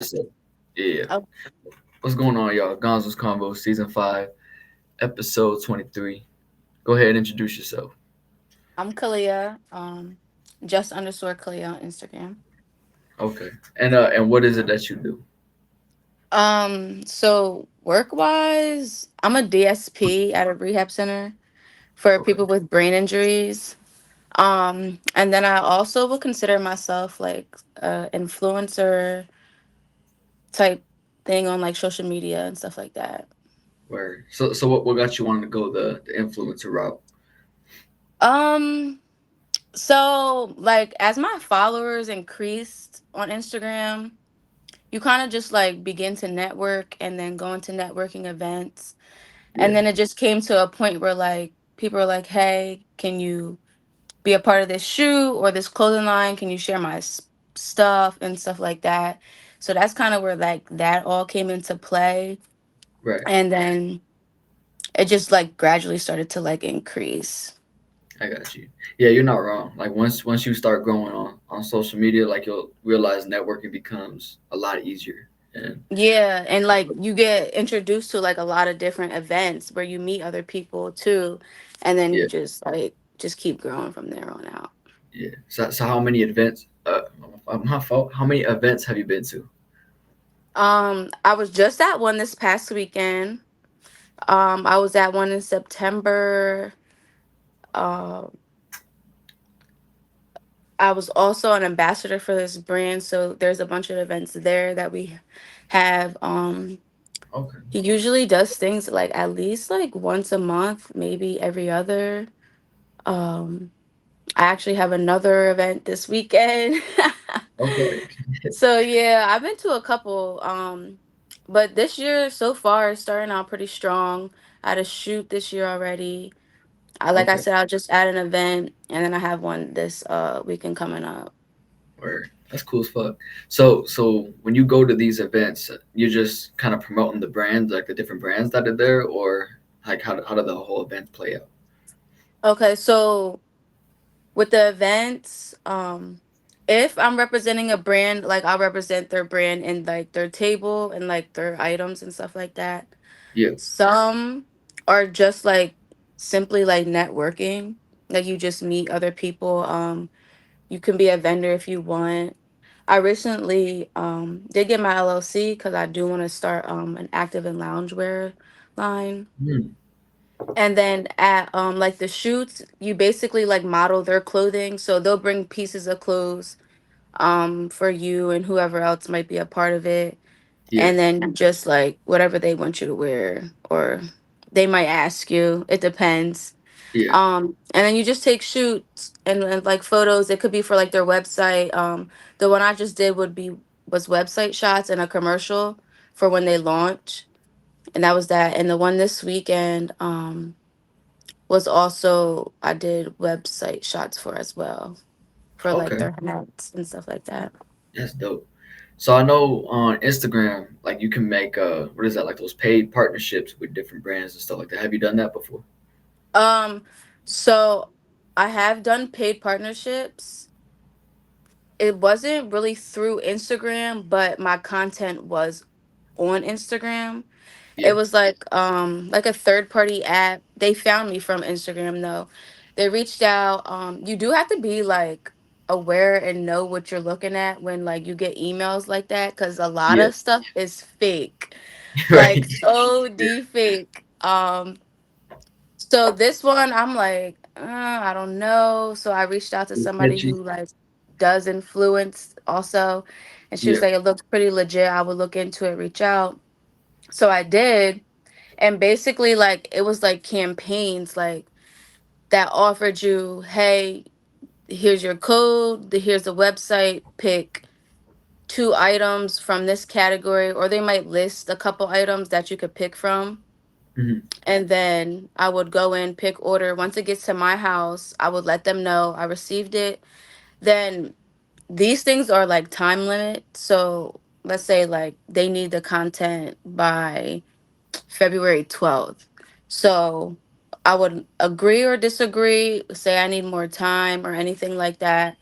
Yeah. Oh, What's going on, y'all? Gonzo's Convos, Season 5, Episode 23. Go ahead and introduce yourself. I'm Khaleah. Just underscore Khaleah on Instagram. Okay. And what is it that you do? So work wise, I'm a DSP at a rehab center for Okay. people with brain injuries. And then I also would consider myself like a influencer type thing on like social media and stuff like that. Where so what got you wanting to go the influencer route? Um, so like as my followers increased on Instagram, you kind of just like begin to network and then go into networking events. And Yeah. then it just came to a point where like people are like, hey, can you be a part of this shoe or this clothing line? Can you share my stuff and stuff like that? So that's kind of where like that all came into play. Right. And then it just like gradually started to like increase. I got you. Yeah, you're not wrong. Like once you start growing on social media, like you'll realize networking becomes a lot easier. And Yeah, and like you get introduced to like a lot of different events where you meet other people too, and then you yeah, just keep growing from there on out. yeah. So how many events my fault. How many events have you been to? I was just at one this past weekend. I was at one in September. Uh, I was also an ambassador for this brand, so there's a bunch of events there that we have. Okay. He usually does things like at least like once a month, maybe every other. Um, I actually have another event this weekend. Okay. So yeah, I've been to a couple. But this year so far is starting out pretty strong. I had a shoot this year already. Like I Okay. said, I'll just add an event and then I have one this weekend coming up. Word. That's cool as fuck. So when you go to these events, you're just kind of promoting the brands, like the different brands that are there, or like how do the whole event play out? Okay, so with the events, if I'm representing a brand, like I'll represent their brand and like their table and like their items and stuff like that. Yeah. Some are just like simply like networking. Like you just meet other people. You can be a vendor if you want. I recently did get my LLC because I do want to start an active and loungewear line. Hmm. And then at like the shoots, you basically like model their clothing. So they'll bring pieces of clothes for you and whoever else might be a part of it. Yeah. And then you just like whatever they want you to wear or they might ask you. It depends. Yeah. And then you just take shoots and like photos. It could be for like their website. The one I just did was website shots and a commercial for when they launch. And that was that. And the one this weekend, was also I did website shots for as well. For like Okay. their hats and stuff like that. That's dope. So I know on Instagram, like you can make what is that, like those paid partnerships with different brands and stuff like that. Have you done that before? Um, so I have done paid partnerships. It wasn't really through Instagram, but my content was on Instagram. It Yeah. was like a third party app. They found me from Instagram though. They reached out. You do have to be like aware and know what you're looking at when like you get emails like that cuz a lot Yeah. of stuff is fake. Like Right. Yeah. OD fake. So this one, I'm like, I don't know. So I reached out to somebody Sketchy. who like does influence also, and she was Yeah. like, it looks pretty legit. I would look into it, reach out. So I did, and basically like it was like campaigns like that offered you, hey, here's your code, here's the website, pick two items from this category, or they might list a couple items that you could pick from Hmm. and then I would go in, pick order. Once it gets to my house, I would let them know I received it. Then these things are like time limit. So let's say like they need the content by February 12th. So I would agree or disagree, say I need more time or anything like that.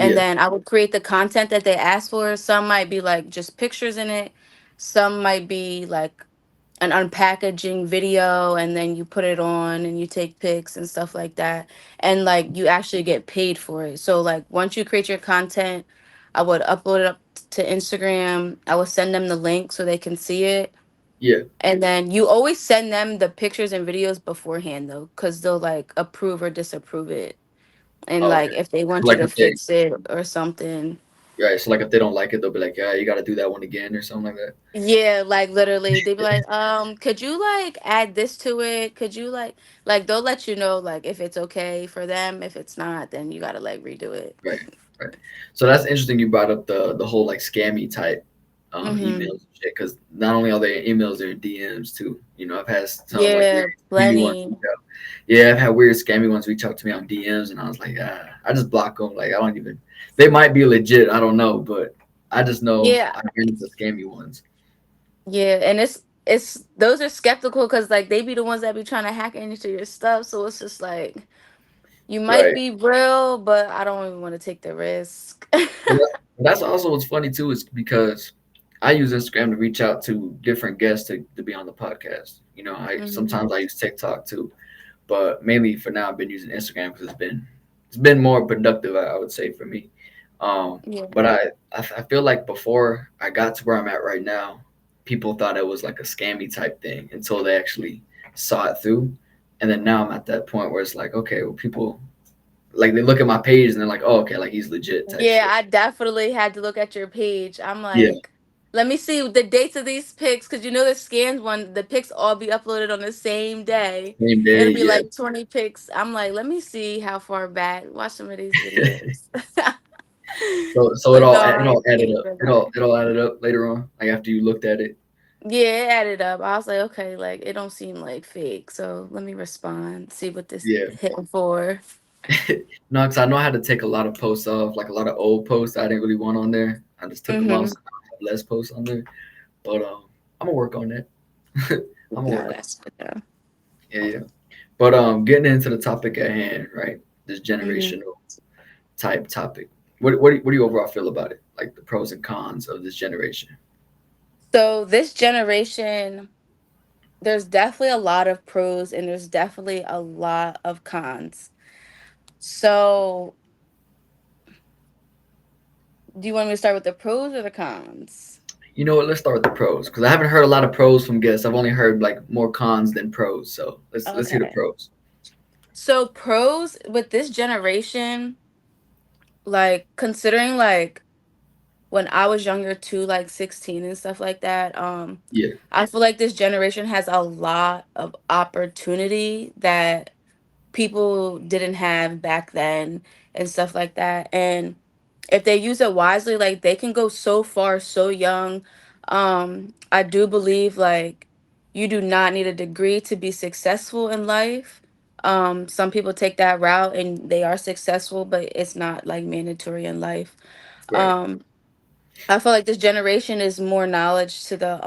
and Yeah. then I would create the content that they asked for. Some might be like just pictures in it. Some might be like an unpackaging video, and then you put it on and you take pics and stuff like that. And like you actually get paid for it. So like once you create your content, I would upload it up to Instagram. I would send them the link so they can see it. Yeah. And then you always send them the pictures and videos beforehand though, because they'll like approve or disapprove it. And Okay. like if they So want you like to if they fix it or something. right, so like if they don't like it, they'll be like, yeah, you got to do that one again or something like that. Yeah, like literally they'd be like, could you like add this to it? Could you like they'll let you know like if it's okay for them. If it's not, then you gotta like redo it. Right, right. So that's interesting. You brought up the whole like scammy type Mm-hmm. emails and shit because not only are they emails, they're DMs too. You know, I've had some like weird Yeah, scammy ones plenty. reach out. Yeah, I've had weird scammy ones reach out to me on DMs, and I was like, I just block them. Like I don't even. They might be legit. I don't know, but I just know Yeah, I ran into scammy ones. yeah, and it's those are skeptical because like they be the ones that be trying to hack into your stuff. So it's just like you might Right. be real, but I don't even want to take the risk. That's also what's funny too is because I use Instagram to reach out to different guests to be on the podcast. You know, I Hmm. sometimes I use TikTok too, but mainly for now I've been using Instagram because it's been more productive. I would say for me. Yeah. But I feel like before I got to where I'm at right now, people thought it was like a scammy type thing until they actually saw it through, and then now I'm at that point where it's like, okay, well, people like they look at my page and they're like, oh, okay, like he's legit type Yeah, shit. I definitely had to look at your page. I'm Yeah, like, let me see the dates of these pics because you know the scans one, the pics all be uploaded on the same day. same day. It'll be Yeah. like 20 pics. I'm like, let me see how far back. Watch some of these videos. So But no, it I all added ain't up. even lying. It all added up later on. Like after you looked at it. Yeah, it added up. I was like, okay, like it don't seem like fake. So let me respond, see what this Yeah. hitting for. No, because I know I had to take a lot of posts off, like a lot of old posts I didn't really want on there. I just took them off, Mm-hmm. so I have less posts on there. But I'm gonna work on that. I'm gonna No, work on that's good though. yeah, yeah. But getting into the topic at hand, right? This Mm-hmm. generational type topic. What do you overall feel about it? Like the pros and cons of this generation. So this generation, there's definitely a lot of pros and there's definitely a lot of cons. So, do you want me to start with the pros or the cons? You know what? Let's start with the pros because I haven't heard a lot of pros from guests. I've only heard like more cons than pros. So let's hear the Okay. pros. So, pros with this generation, like considering like when I was younger too, like 16 and stuff like that, Yeah, I feel like this generation has a lot of opportunity that people didn't have back then and stuff like that. And if they use it wisely, like they can go so far so young. I do believe like you do not need a degree to be successful in life. Some people take that route and they are successful, but it's not like mandatory in life. right. um I feel like this generation is more knowledge to the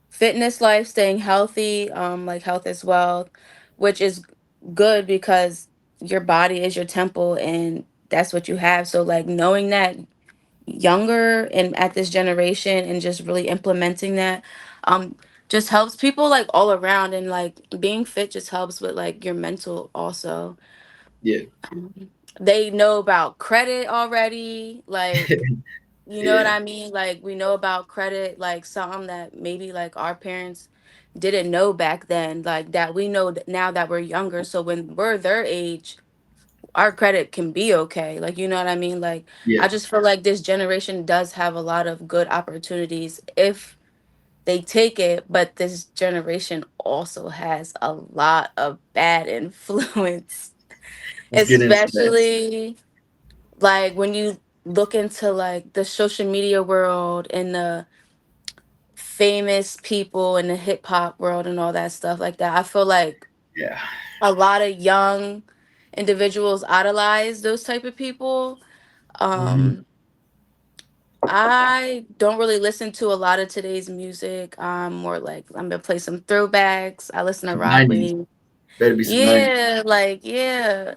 fitness life, staying healthy, like health is wealth, which is good because your body is your temple and that's what you have. So like knowing that younger and at this generation and just really implementing that um just helps people like all around, and like being fit just helps with like your mental also. Yeah, They know about credit already, like you know what yeah, I mean? Like we know about credit, like something that maybe like our parents didn't know back then, like that we know now that we're younger. So when we're their age, our credit can be okay. Like you know what I mean? Like yeah. I just feel like this generation does have a lot of good opportunities if they take it, but this generation also has a lot of bad influence, Let's get into that. especially like when you look into like the social media world and the famous people in the hip hop world and all that stuff like that. I feel like Yeah. a lot of young individuals idolize those type of people. Hmm. Um I don't really listen to a lot of today's music. I'm more like I'm gonna play some throwbacks. I listen to Some Rod 90s. Wave. Better be some 90s. Yeah, like yeah.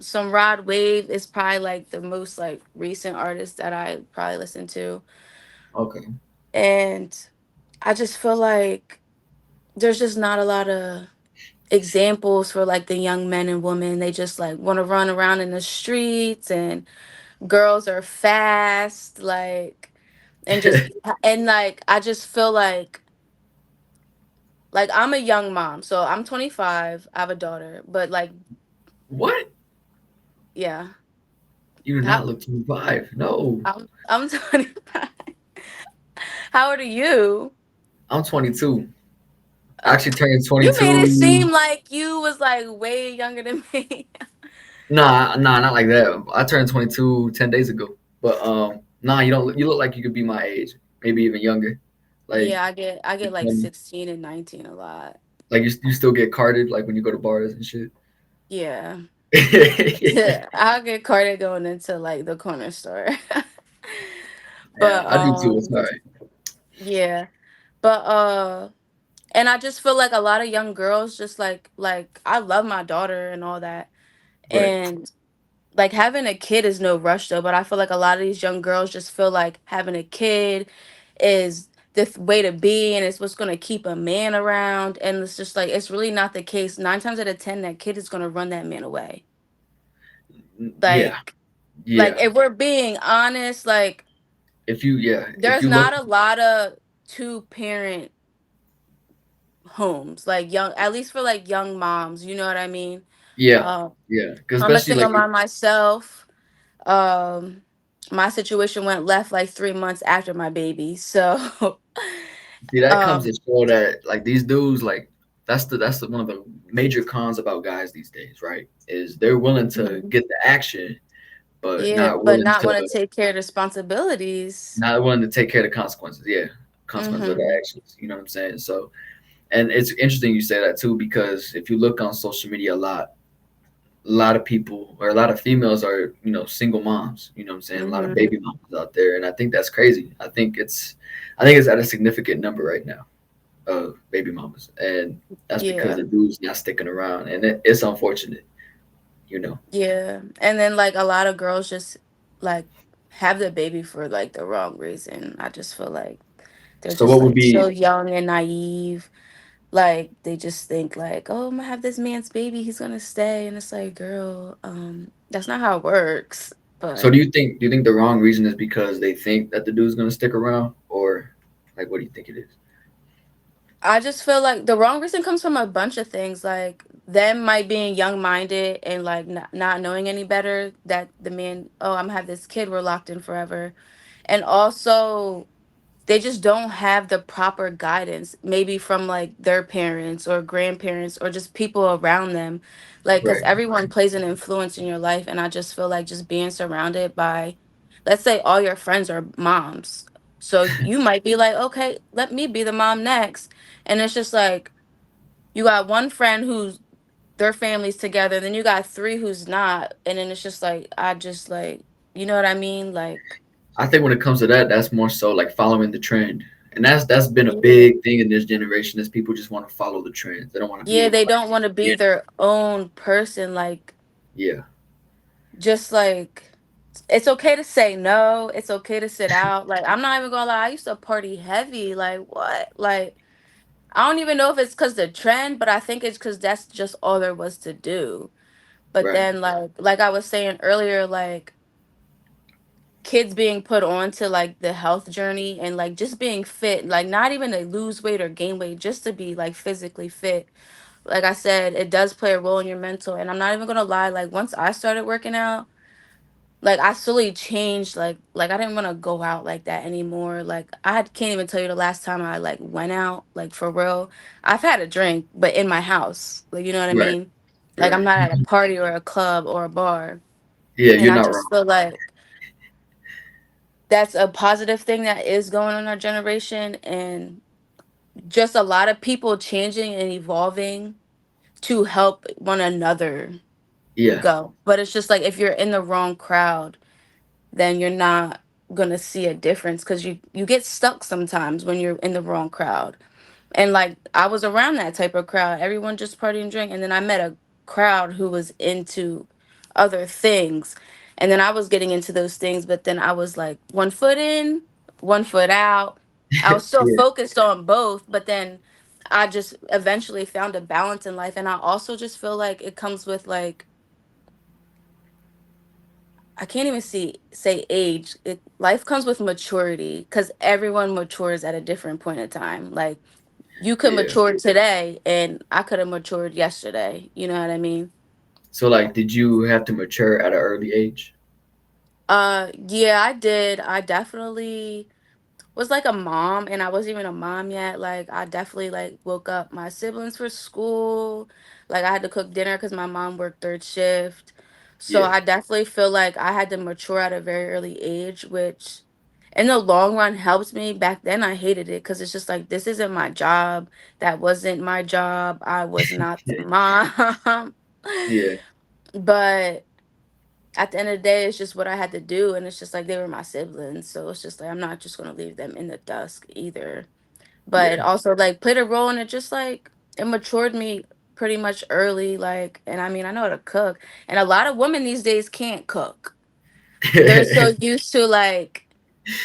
Some Rod Wave is probably like the most like recent artist that I probably listen to. Okay. And I just feel like there's just not a lot of examples for like the young men and women. They just like want to run around in the streets, and girls are fast, like, and just and like I just feel like I'm a young mom, so I'm 25. I have a daughter, but like What? yeah, You do how, not look 25. No. I'm 25. How old are you? I'm 22. I Oh, actually turned you made it 22. seem like you was like way younger than me. Nah, nah, not like that. I turned 22 10 days ago. But nah, you don't you look like you could be my age, maybe even younger. Like Yeah, I get you like feel me? 16 and 19 a lot. Like you still get carded like when you go to bars and shit. Yeah. Yeah, I'll get carded going into like the corner store. yeah, But I do too. It's all right. yeah. But and I just feel like a lot of young girls just like I love my daughter and all that. Right. And like having a kid is no rush though, but I feel like a lot of these young girls just feel like having a kid is the way to be, and it's what's going to keep a man around, and it's just like it's really not the case. 9 times out of 10 that kid is going to run that man away. Yeah, Like yeah. if we're being honest, like If there's you look, not a lot of two parent homes, like young, at least for like young moms, you know what I mean? yeah, um yeah. Because I'm a especially like, single mom myself. um my situation went left like 3 months after my baby, so see, that comes to um show that like these dudes like that's one of the major cons about guys these days, right? Is they're willing to mhm. get the action, but Yeah, but not want to to take care of responsibilities. not willing to take care of the consequences. Yeah, consequences of their Hmm. actions. You know what I'm saying? So, and it's interesting you say that too because if you look on social media a lot of people or a lot of females are single moms. You know what I'm saying? A lot of Hmm. baby moms out there, and I think that's crazy. I think it's at a significant number right now of baby mamas, and that's because Yeah. the dude's not sticking around, and it's unfortunate. You know. Yeah. And then like a lot of girls just like have the baby for like the wrong reason. I just feel like they're So just what would like so be young and naive. Like they just think like, oh, I'm gonna have this man's baby, he's gonna stay. And it's like, girl, that's not how it works. so But do you think the wrong reason is because they think that the dude's gonna stick around, or like what do you think it is? I just feel like the wrong reason comes from a bunch of things, like them might being young minded and like not knowing any better, that the man, oh, I'm gonna have this kid, we're locked in forever. And also they just don't have the proper guidance, maybe from like their parents or grandparents or just people around them, like because Right. everyone plays an influence in your life. And I just feel like just being surrounded by, let's say all your friends are moms, so you might be like, okay, let me be the mom next. And it's just like you got one friend who's their family's together, then you got three who's not, and then it's just like I just like, you know what I mean, like I think when it comes to that, that's more so like following the trend, and that's been a yeah. big thing in this generation. Is people just want to follow the trends. They don't want to Yeah, be they like, don't want to be yeah, their own person. Like, yeah, just like, it's okay to say no. It's okay to sit out. Like, I'm not even gonna lie. I used to party heavy. Like, what? Like, I don't even know if it's because the trend, but I think it's because that's just all there was to do. But right. then, like I was saying earlier, like kids being put on to like the health journey and like just being fit, like not even to lose weight or gain weight, just to be like physically fit. Like I said, it does play a role in your mental. And I'm not even gonna lie, like once I started working out, like I slowly changed, like I didn't want to go out like that anymore. Like can't even tell you the last time I like went out, like for real. I've had a drink, but in my house. Like you know what I Right. mean? Like I'm Right. not at a party or a club or a bar. Yeah, And you're I not just wrong. feel like that's a positive thing that is going on in our generation, and just a lot of people changing and evolving to help one another Yeah. go. But it's just like if you're in the wrong crowd, then you're not gonna see a difference because you get stuck sometimes when you're in the wrong crowd. And like I was around that type of crowd. Everyone just party and drink. And then I met a crowd who was into other things. And then I was getting into those things, but then I was like 1 foot in, 1 foot out. I was still Yeah. focused on both, but then I just eventually found a balance in life. And I also just feel like it comes with like, I can't even say age. Life comes with maturity because everyone matures at a different point in time. Like you could Yeah. mature today and I could have matured yesterday. You know what I mean? So like, did you have to mature at an early age? Yeah, I did. I definitely was like a mom and I wasn't even a mom yet. Like I definitely like woke up my siblings for school. Like I had to cook dinner because my mom worked third shift. So Yeah. I definitely feel like I had to mature at a very early age, which in the long run helped me. Back then I hated it because it's just like this isn't my job. That wasn't my job. I was not the mom. Yeah. But at the end of the day, it's just what I had to do. And it's just like they were my siblings. So it's just like I'm not just gonna leave them in the dusk either. But it Yeah. also like played a role in it, just like it matured me pretty much early. Like, and I mean, I know how to cook. And a lot of women these days can't cook. They're so used to like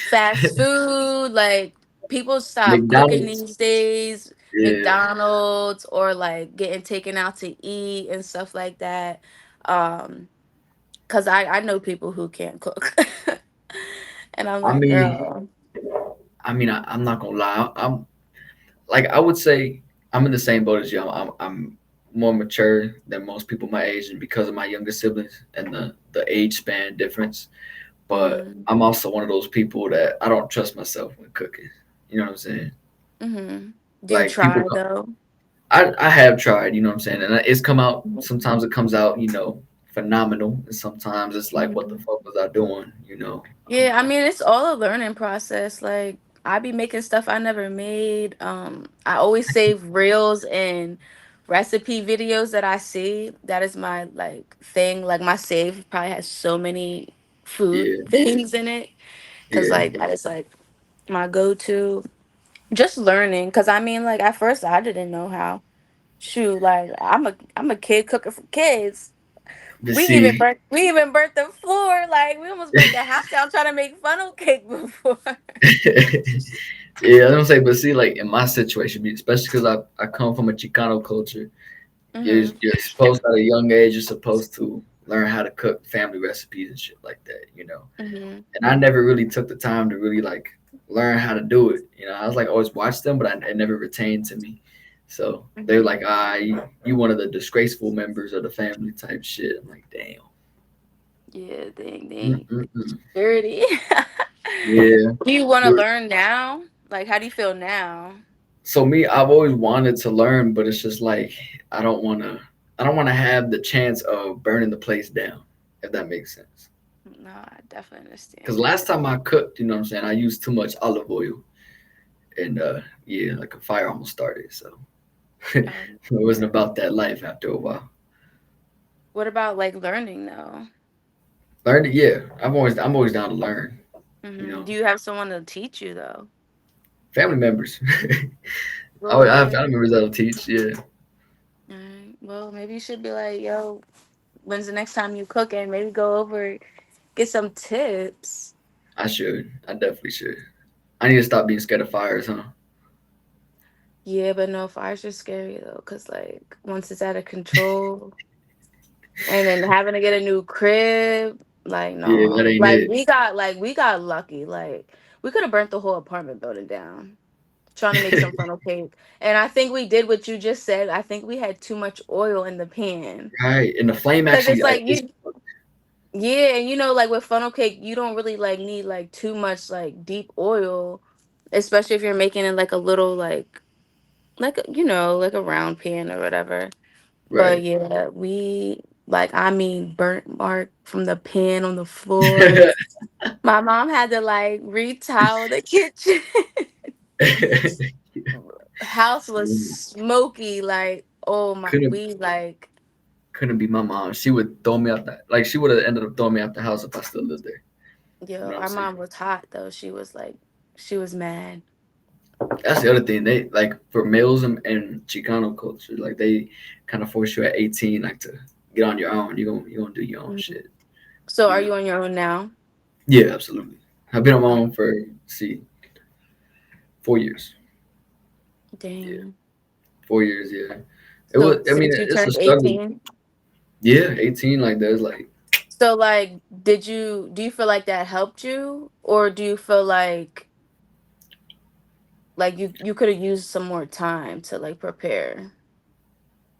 fast food, like people stop cooking McDonald's. these days, Yeah. McDonald's or like getting taken out to eat and stuff like that. Um, cause I know people who can't cook. And I'm I like, mean, girl. I'm not gonna lie. I'm like, I would say I'm in the same boat as you. I'm more mature than most people my age, and because of my younger siblings and the age span difference. But Mhm. I'm also one of those people that I don't trust myself when cooking. You know what I'm saying? Mhm. Do you Like people, try though? I have tried. You know what I'm saying? And it's come out. Sometimes it comes out, phenomenal, and sometimes it's like, what the Mhm. fuck was I doing? Yeah, I mean it's all a learning process. Like I be making stuff I never made. I always save reels and recipe videos that I see. That is my like thing. Like my save probably has so many food Yeah, things in it. Cause yeah. like that is like my go-to. Just learning. Cause I mean like at first I didn't know how. Shoot, like I'm a kid cooking for kids. But We see, we even burnt the floor. Like we almost burnt the house down trying to make funnel cake before. yeah, I don't say, but see, like in my situation, especially because I come from a Chicano culture, Mhm. you're supposed at a young age, you're supposed to learn how to cook family recipes and shit like that. Mhm. And I never really took the time to really like learn how to do it. I was like always watch them, but it never retained to me. So they're Mhm. like, you one of the disgraceful members of the family type shit. I'm like, damn. Yeah, dang, Mm-mm-mm. dirty. Yeah. Do you want to learn now? Like, how do you feel now? So me, I've always wanted to learn, but it's just like I don't want to. I don't want to have the chance of burning the place down, if that makes sense. No, I definitely Because understand last that. time I cooked, you know what I'm saying, I used too much olive oil, and yeah, like a fire almost started. So it wasn't Yeah. about that life after a while. What about like learning though? Learn it, yeah. I'm always down to learn. You know, Do you have someone to teach you though? family members. I have Lord. family members that'll teach. Yeah, Alright. Well, maybe you should be like, yo, when's the next time you cooking? Maybe go over, get some tips. I should. I definitely should. I need to stop being scared of fires, huh? Yeah, but no, fires are scary though, cause like once it's out of control, and then having to get a new crib, like Yeah, that no, ain't it. we got lucky. Like we could have burnt the whole apartment building down trying to make some funnel cake, and I think we did what you just said. I think we had too much oil in the pan, Right, and the flame cause actually, it's like, like it's yeah, and like with funnel cake, you don't really like need like too much like deep oil, especially if you're making it like a little like like a round pan or whatever. But right. yeah, we like I mean burnt mark from the pan on the floor. My mom had to like retowel the kitchen. House was smoky, like oh my couldn't we like couldn't be my mom. She would throw me out that, like, she would have ended up throwing me out the house if I still lived there. You yo, know what I'm our saying? mom was hot though. She was like she was mad. That's the other thing. They like for males and Chicano culture, like they kind of force you at 18, like to get on your own. You gonna do your own Mhm. shit. So You are know. you on your own now? Yeah, absolutely. I've been on my Oh, own for see 4 years. Yeah, dang. 4 years. Yeah, it was. So I mean, since you it's a turned struggle. 18? Yeah, 18. Like there's like So like do you feel like that helped you, or do you feel like you could have used some more time to like prepare?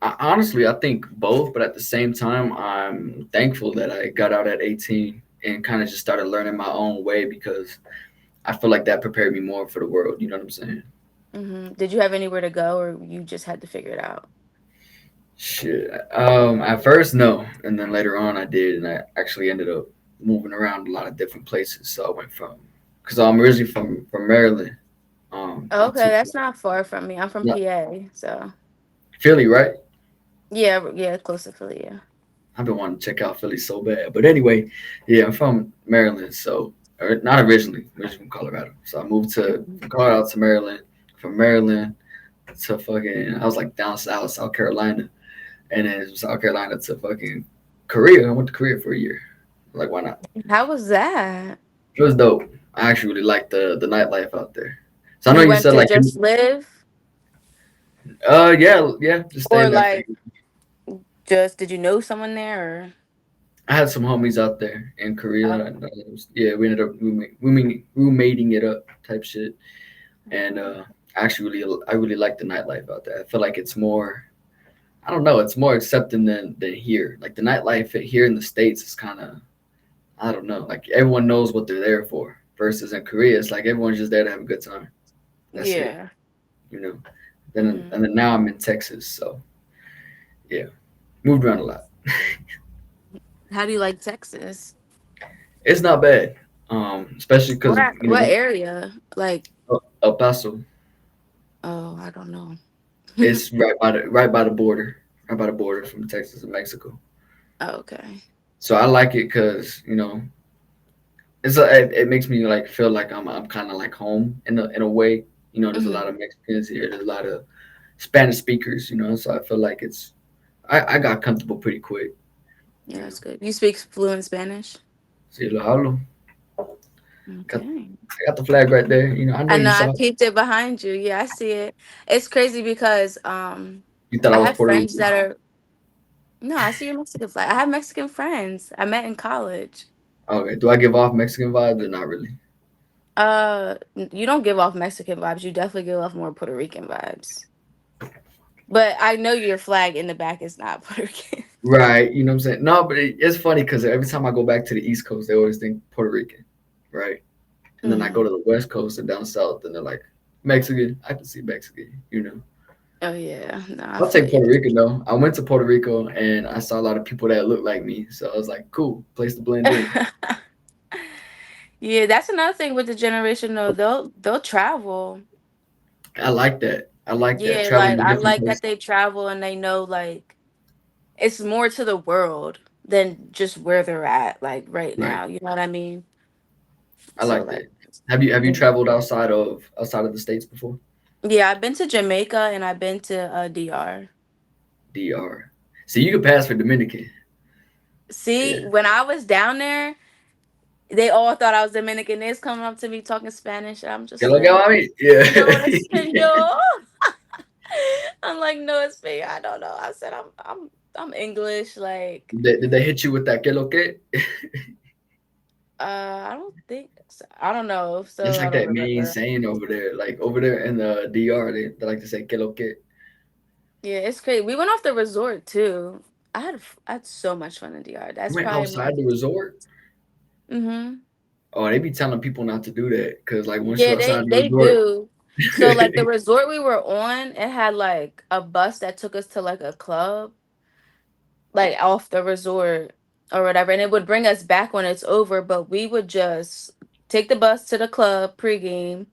honestly, I think both, but at the same time, I'm thankful that I got out at 18 and kind of just started learning my own way because I feel like that prepared me more for the world. You know what I'm saying? Did you have anywhere to go, or you just had to figure it out? Shit. At first, no, and then later on, I did, and I actually ended up moving around a lot of different places. So I went from, because I'm originally from Maryland, not Okay, too that's far, not far from me. I'm from not PA, so Philly, right? yeah, yeah, close to Philly, yeah. I've been wanting to check out Philly so bad, but anyway, yeah, I'm from Maryland, so or not originally from Colorado. So I moved to Mhm. from Colorado to Maryland, from Maryland to fucking I was like down south, South Carolina, and then South Carolina to fucking Korea. I went to Korea for a year. Like, why not? How was that? It was dope. I actually really liked the nightlife out there. So I know You you went said to like, just live, yeah, yeah, just or staying there for. like just did you know someone there, I had some homies out there in or Korea, and yeah, we ended up roommating it up type shit. And actually, I really like the nightlife out there. I feel like it's more. I don't know. It's more accepting than here. Like the nightlife here in the states is kind of. I don't know. Like everyone knows what they're there for. Versus in Korea, it's like everyone's just there to have a good time. That's it. yeah. You know. Then hmm and then now I'm in Texas, so yeah, moved around a lot. How do you like Texas? It's not bad, especially because What area? Like, El Paso. oh, I don't know. It's right by the border, right by the border from Texas and Mexico. Okay. So I like it because it makes me like feel like I'm kind of like home in a way. There's a lot hmm of Mexicans here. There's a lot of Spanish speakers. So I feel like I got comfortable pretty quick. Yeah, You know, that's good. You speak fluent Spanish? see lo hablo. Got Okay. I got the flag right there. I know I know you I saw it. peeped it behind you. Yeah, I see it. It's crazy because You thought I I was have Puerto friends Rican. that are no, I see your Mexican flag. I have Mexican friends I met in college. Okay, do I give off Mexican vibes or not really? You don't give off Mexican vibes. You definitely give off more Puerto Rican vibes. But I know your flag in the back is not Puerto Rican. Right, you know what I'm saying? No, but it's funny because every time I go back to the East Coast, they always think Puerto Rican, right? And then I go hmm to the West Coast and down south, and they're like Mexican. I can see Mexican. Oh yeah, no, I I'll feel take you. Puerto Rican though. I went to Puerto Rico and I saw a lot of people that look like me, so I was like, cool, place to blend in. Yeah, that's another thing with the generation though. They'll travel. I like that. I like that Yeah, traveling like to I different like that places. they travel and they know like it's more to the world than just where they're at like right Right, now. You know what I mean? I So like like that. Have you yeah. traveled outside of the states before? Yeah, I've been to Jamaica and I've been to DR. DR. See, you can pass for Dominican. See, Yeah. when I was down there, they all thought I was Dominican. They was coming up to me talking Spanish. And I'm ¿Qué just lo que like, va a mí? Yeah. no español. I'm like, no español. I don't know. I said I'm English. Like, Did they hit you with that que lo que? I don't think so. I don't know. If It's so, I like don't that main remember. saying over there. Like over there in the DR, they like to say que lo que. Yeah, it's crazy. We went off the resort too. I had so much fun in DR. You That's went probably my. outside the resort. Mm-hmm. Oh, they be telling people not to do that because like once Yeah, you're outside the they resort, do. So like the resort we were on, it had like a bus that took us to like a club, like off the resort or whatever, and it would bring us back when it's over. But we would just take the bus to the club pregame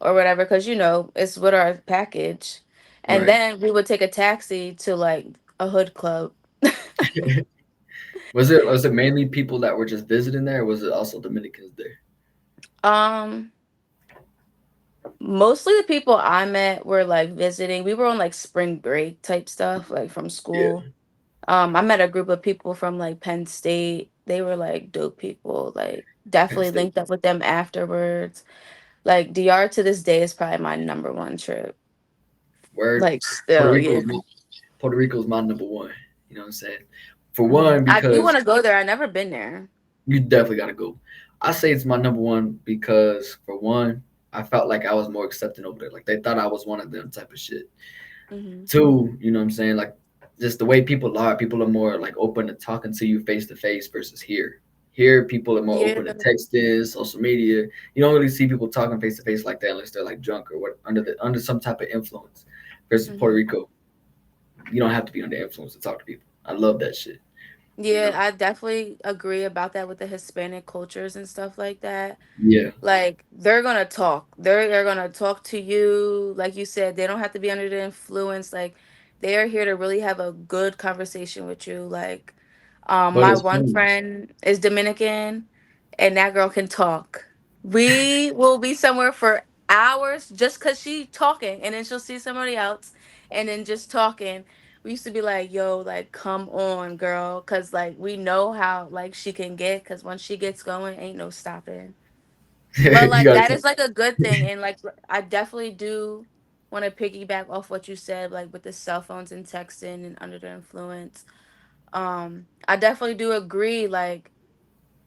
or whatever, because it's with our package, and right? then we would take a taxi to like a hood club. Was it mainly people that were just visiting there, or was it also Dominicans there? um, Mostly the people I met were like visiting. We were on like spring break type stuff, like from school. Yeah, I met a group of people from like Penn State. They were like dope people. Like Penn definitely State. linked up with them afterwards. Like DR to this day is probably my number one trip. Word. Like Puerto still, yeah. Rico's my, Puerto Rico's my number one. You know what I'm saying? For Mhm. one, I do because want to go there. I never been there. you definitely gotta go. I say it's my number one because for one, I felt like I was more accepting over there. Like they thought I was one of them type of shit. Hmm. Two, you know what I'm saying? Like just the way people are more like open to talking to you face to face versus here. Here, people are more Yeah. open to texting, social media. You don't really see people talking face to face like that unless they're like drunk or what under some type of influence. Versus Puerto Hmm. Rico, you don't have to be under influence to talk to people. I love that shit. You Yeah, know? I definitely agree about that with the Hispanic cultures and stuff like that. Yeah. Like they're gonna talk. They're gonna talk to you. Like you said, they don't have to be under the influence. Like they are here to really have a good conversation with you. Like, But my it's one funny. friend is Dominican, and that girl can talk. We will be somewhere for hours just cause she talking, and then she'll see somebody else, and then just talking. We used to be like, "Yo, like, come on, girl," cause like we know how like she can get. Cause once she gets going, ain't no stopping. But You like gotta that talk. is like a good thing, and like I definitely do want to piggyback off what you said, like with the cell phones and texting and under the influence. I definitely do agree. Like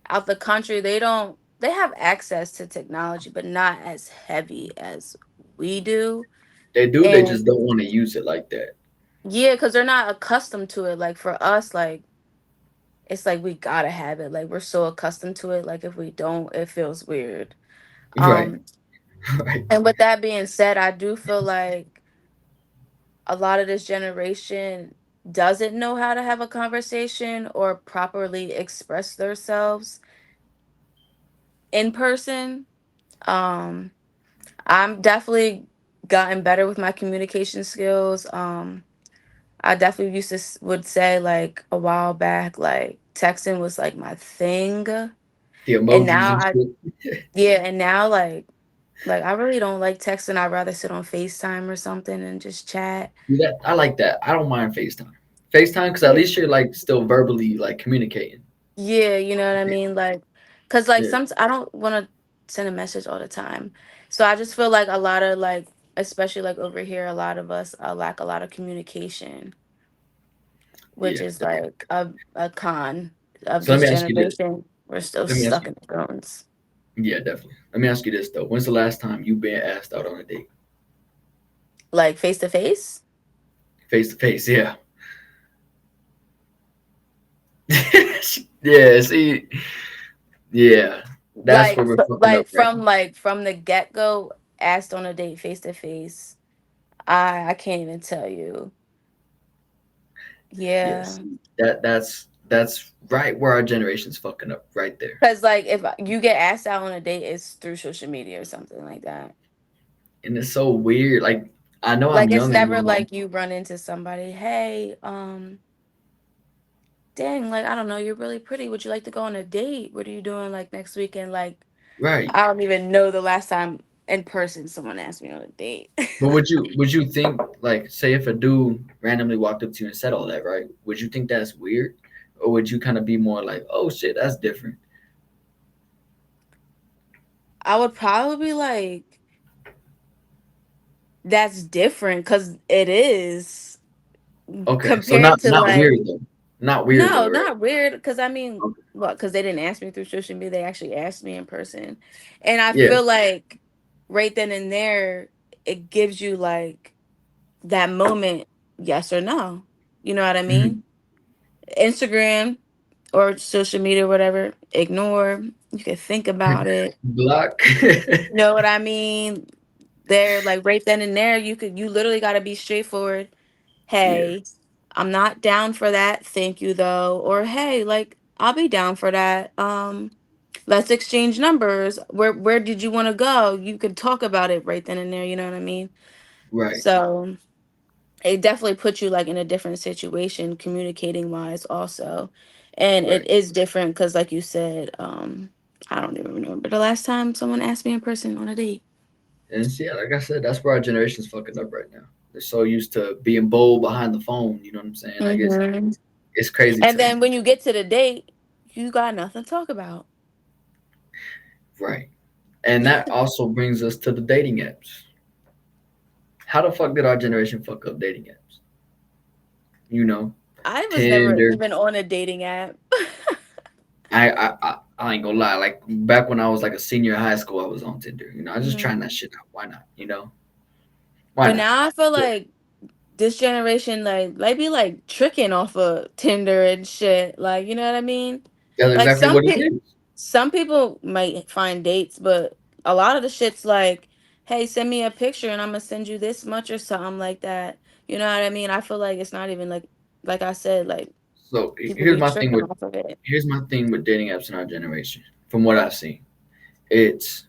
out the country, they have access to technology, but not as heavy as we do. They do, they And just don't want to use it like that. yeah, because they're not accustomed to it. Like for us, like it's like we gotta have it. Like we're so accustomed to it. Like if we don't, it feels weird. Right. Um, Right. and with that being said, I do feel like a lot of this generation doesn't know how to have a conversation or properly express themselves in person. Um, I'm definitely gotten better with my communication skills. I definitely used to would say like a while back, like texting was like my thing, The and emojis now and shit. yeah, and now like I really don't like texting. I'd rather sit on FaceTime or something and just chat. Yeah, I like that. I don't mind FaceTime. FaceTime because at Yeah. least you're like still verbally like communicating. Yeah, you know what I mean? Like, cause like Yeah. some I don't want to send a message all the time. So I just feel like a lot of like, especially like over here, a lot of us lack a lot of communication, which Yeah. is like a con of So let this me ask you this. generation. We're still Let me ask stuck you. in the phones. Yeah, definitely. Let me ask you this though. When's the last time you been asked out on a date? Like face to face? Face to face. Yeah. Yeah. See. Yeah. That's Like where we're fucking up like right from now. like from the get-go, asked on a date face to face. I can't even tell you. Yes. Yeah. That's right where our generation's fucking up right there. Cause like if you get asked out on a date, it's through social media or something like that. And it's so weird. Like I know I'm Like it's young and never all. like you run into somebody, hey, dang, like I don't know, you're really pretty. Would you like to go on a date? What are you doing like next weekend? Like Right. I don't even know the last time in person someone asked me on a date. But would you think like say if a dude randomly walked up to you and said all that, right? Would you think that's weird? Or would you kind of be more like, "Oh shit, that's different." I would probably be like, that's different because it is Okay. So compared to not like weird though. Not weird no, though, right? not weird. Because I mean, Okay. what? Because they didn't ask me through social media. They actually asked me in person, and I Yeah. feel like right then and there, it gives you like that moment, yes or no. You know what I Hmm. mean? Instagram or social media, or whatever. Ignore. You can think about it. Block. You know what I mean? There, like right then and there, you literally got to be straightforward. Yeah. Hey, I'm not down for that. Thank you though. Or hey, like I'll be down for that. Let's exchange numbers. Where did you want to go? You could talk about it right then and there, you know what I mean? Right. So, it definitely puts you like in a different situation communicating wise also. And it Right. is different cuz like you said, I don't even remember the last time someone asked me in person on a date. And yeah, like I said, that's where our generation's fucking up right now. They're so used to being bold behind the phone. You know what I'm saying? Like Hmm. it's crazy And to me. then when you get to the date, you got nothing to talk about. Right. And that also brings us to the dating apps. How the fuck did our generation fuck up dating apps? You know, I was never Tinder. even on a dating app. I ain't gonna lie. Like back when I was like a senior in high school, I was on Tinder. You know, I was just trying Hmm. that shit out. Why not? You know, why But not? now I feel But like this generation like be like tricking off of Tinder and shit. Like, you know what I mean? that's Like exactly what it is. some people might find dates, but a lot of the shit's like, hey, send me a picture and I'm gonna send you this much or something like that. You know what I mean? I feel like it's not even like I said, like So people be tricking off of it. here's my thing with dating apps in our generation. From what I've seen, it's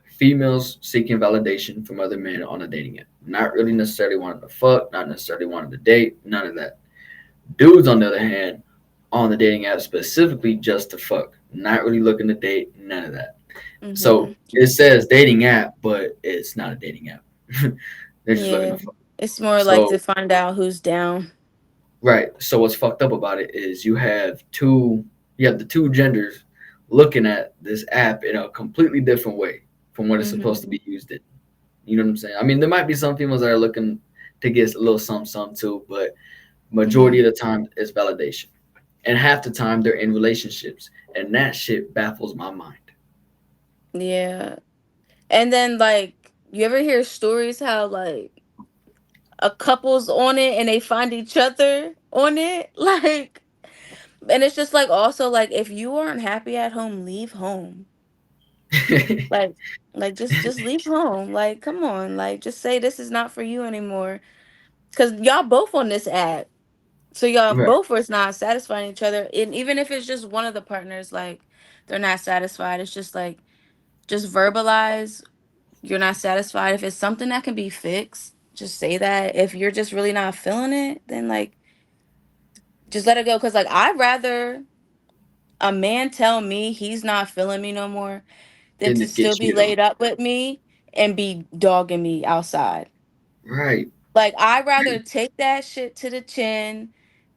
females seeking validation from other men on a dating app. Not really necessarily wanting to fuck, not necessarily wanting to date, none of that. Dudes, on the other hand, on the dating app specifically just to fuck, not really looking to date, none of that. So Hmm. it says dating app, but it's not a dating app. They're just looking Yeah. to fuck. It's more like to So find out who's down. right. So what's fucked up about it is you have the two genders looking at this app in a completely different way from what it's supposed to Hmm. be used in. You know what I'm saying? I mean, there might be some females that are looking to get a little some too, but majority Hmm. of the time it's validation. And half the time they're in relationships. And that shit baffles my mind. Yeah. And then like you ever hear stories how like a couple's on it and they find each other on it? Like, and it's just like also like if you aren't happy at home, leave home. Like just leave home. Like come on, like just say this is not for you anymore. Cuz y'all both on this app. So y'all Right, both was not satisfying each other. And even if it's just one of the partners like they're not satisfied, it's just like just verbalize you're not satisfied. If it's something that can be fixed, just say that. If you're just really not feeling it, then like just let it go. Cause like I'd rather a man tell me he's not feeling me no more than and to just get still be cheated on. laid up with me and be dogging me outside. Right. Like I'd rather take that shit to the chin,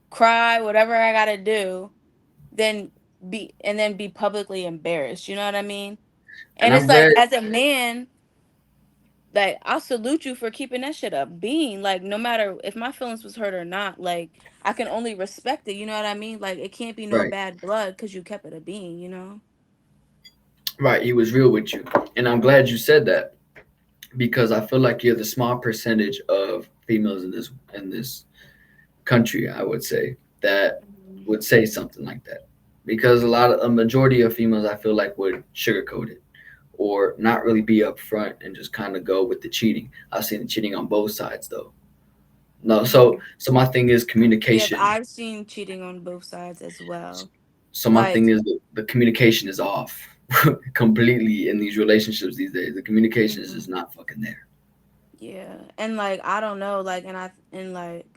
cry, whatever I gotta do, than be publicly embarrassed. You know what I mean? And And it's I'm like glad. as a man, like I'll salute you for keeping that shit up. Being like, no matter if my feelings was hurt or not, like I can only respect it. You know what I mean? Like it can't be no Right. bad blood because you kept it a being. You know? Right. He was real with you. And I'm glad you said that because I feel like you're the small percentage of females in this country, I would say, that Mhm. would say something like that. Because a majority of females I feel like would sugarcoat it or not really be upfront and just kind of go with the cheating. I've seen the cheating on both sides though. No, Mhm. so my thing is Yep, communication. I've seen cheating on both sides as well. So my Like, thing is the communication is off completely in these relationships these days. The communication is just mhm, not fucking there. yeah, and like I don't know, like, and like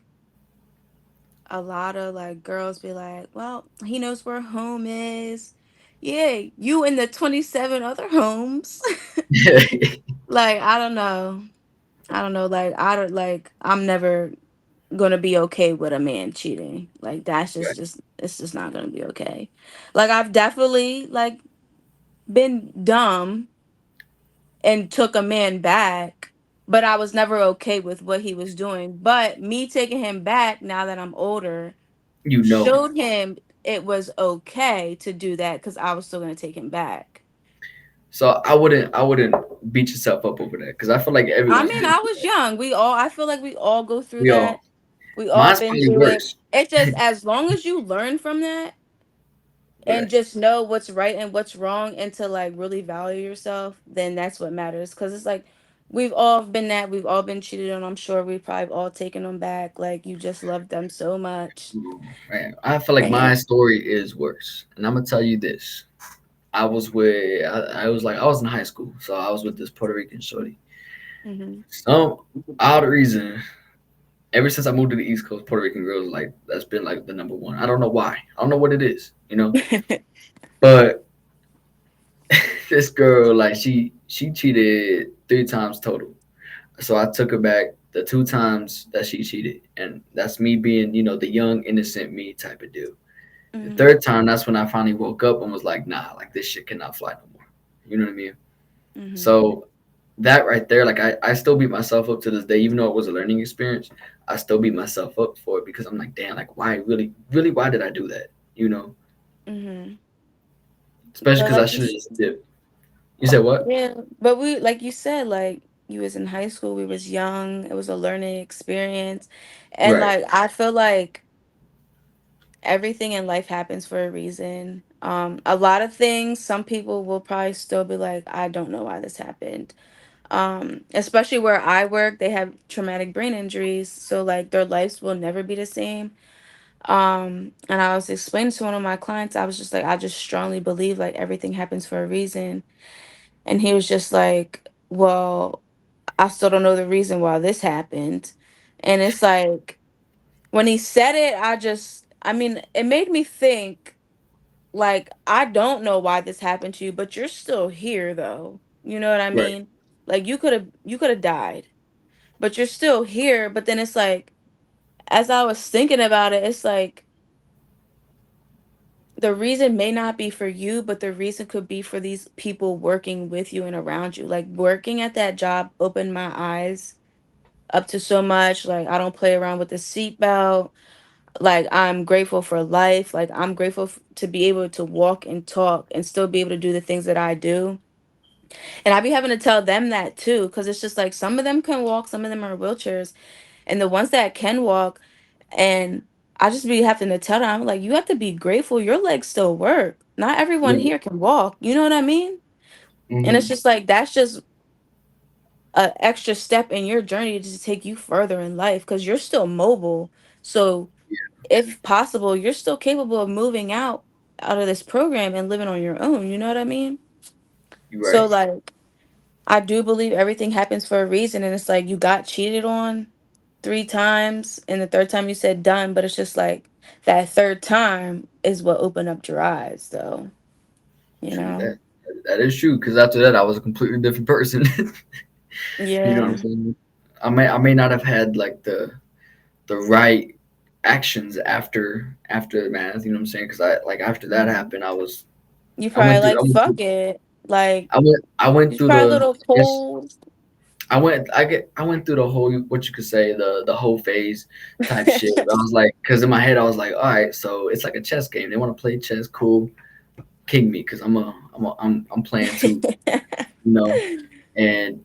a lot of like girls be like, well, he knows where home is. Yeah, you in the 27 other homes. Like I don't know. I don't know. Like I don't like. I'm never gonna be okay with a man cheating. Like that's Right. just it's just not gonna be okay. Like I've definitely like been dumb and took a man back, but I was never okay with what he was doing. But me taking him back now that I'm older You know. showed him it was okay to do that because I was still gonna take him back. So I wouldn't beat yourself up over that because I feel like I everyone's mean, been I through was that. young. I feel like we all go through We that. all. We all Mine's been probably through it. worse. It's just as long as you learn from that and Right. just know what's right and what's wrong and to like really value yourself, then that's what matters. Cause it's like we've all been that, we've all been cheated on. I'm sure we've probably all taken them back. Like you just love them so much. Right. I feel like And my story is worse, and I'm gonna tell you this. I was in high school, so I was with this Puerto Rican shorty. hmm. Some odd reason, ever since I moved to the East Coast, Puerto Rican girls like that's been like the number one. I don't know why. I don't know what it is, you know. But this girl, like she cheated. three times total. So I took her back the two times that she cheated, and that's me being, the young innocent me type of dude. The Mhm. third time, that's when I finally woke up and was like, nah, like this shit cannot fly no more. You know what I mean? Mhm. So that right there, like I still beat myself up to this day, even though it was a learning experience. I still beat myself up for it because I'm like, damn, like why really, really, why did I do that? Mhm. Especially But because I like should have just dipped. You said what? yeah, but we like you said, like you was in high school, we was young, it was a learning experience. And Right, like I feel like everything in life happens for a reason. A lot of things, some people will probably still be like, I don't know why this happened. Especially where I work, they have traumatic brain injuries, so like their lives will never be the same. And I was explaining to one of my clients, I was just like, I just strongly believe like everything happens for a reason. And he was just like, well, I still don't know the reason why this happened. And it's like, when he said it, I mean, it made me think, like, I don't know why this happened to you, but you're still here though. You know what I right. mean? Like you could have died, but you're still here. But then it's like, as I was thinking about it, it's like the reason may not be for you, but the reason could be for these people working with you and around you. Like working at that job opened my eyes up to so much. Like I don't play around with the seatbelt. Like I'm grateful for life. Like I'm grateful to be able to walk and talk and still be able to do the things that I do. And I be having to tell them that too, because it's just like some of them can walk, some of them are in wheelchairs, and the ones that can walk, and I just be having to tell them, I'm like, you have to be grateful your legs still work. Not everyone Right. here can walk. You know what I mean? And it's Mm-hmm. just like that's just a extra step in your journey to take you further in life because you're still mobile. So if possible, you're still capable of moving out of this program and living on your own. You know what I mean? You're So right. like I do believe everything happens for a reason, and it's like you got cheated on 3 times, and the third time you said done, but it's just like that third time is what opened up your eyes, though. You True know? that. That is true. Because after that, I was a completely different person. You know what I'm Yeah. saying? I may not have had like the right actions after math. You know what I'm saying? Because I like after that Mhm. happened, I was You I probably went through like fuck it. Like I went you're through probably a the little I guess cold. I went through the whole what you could say the whole phase type shit. I was like, because in my head I was like, all right, so it's like a chess game. They want to play chess, cool, king me because I'm playing too, you know. And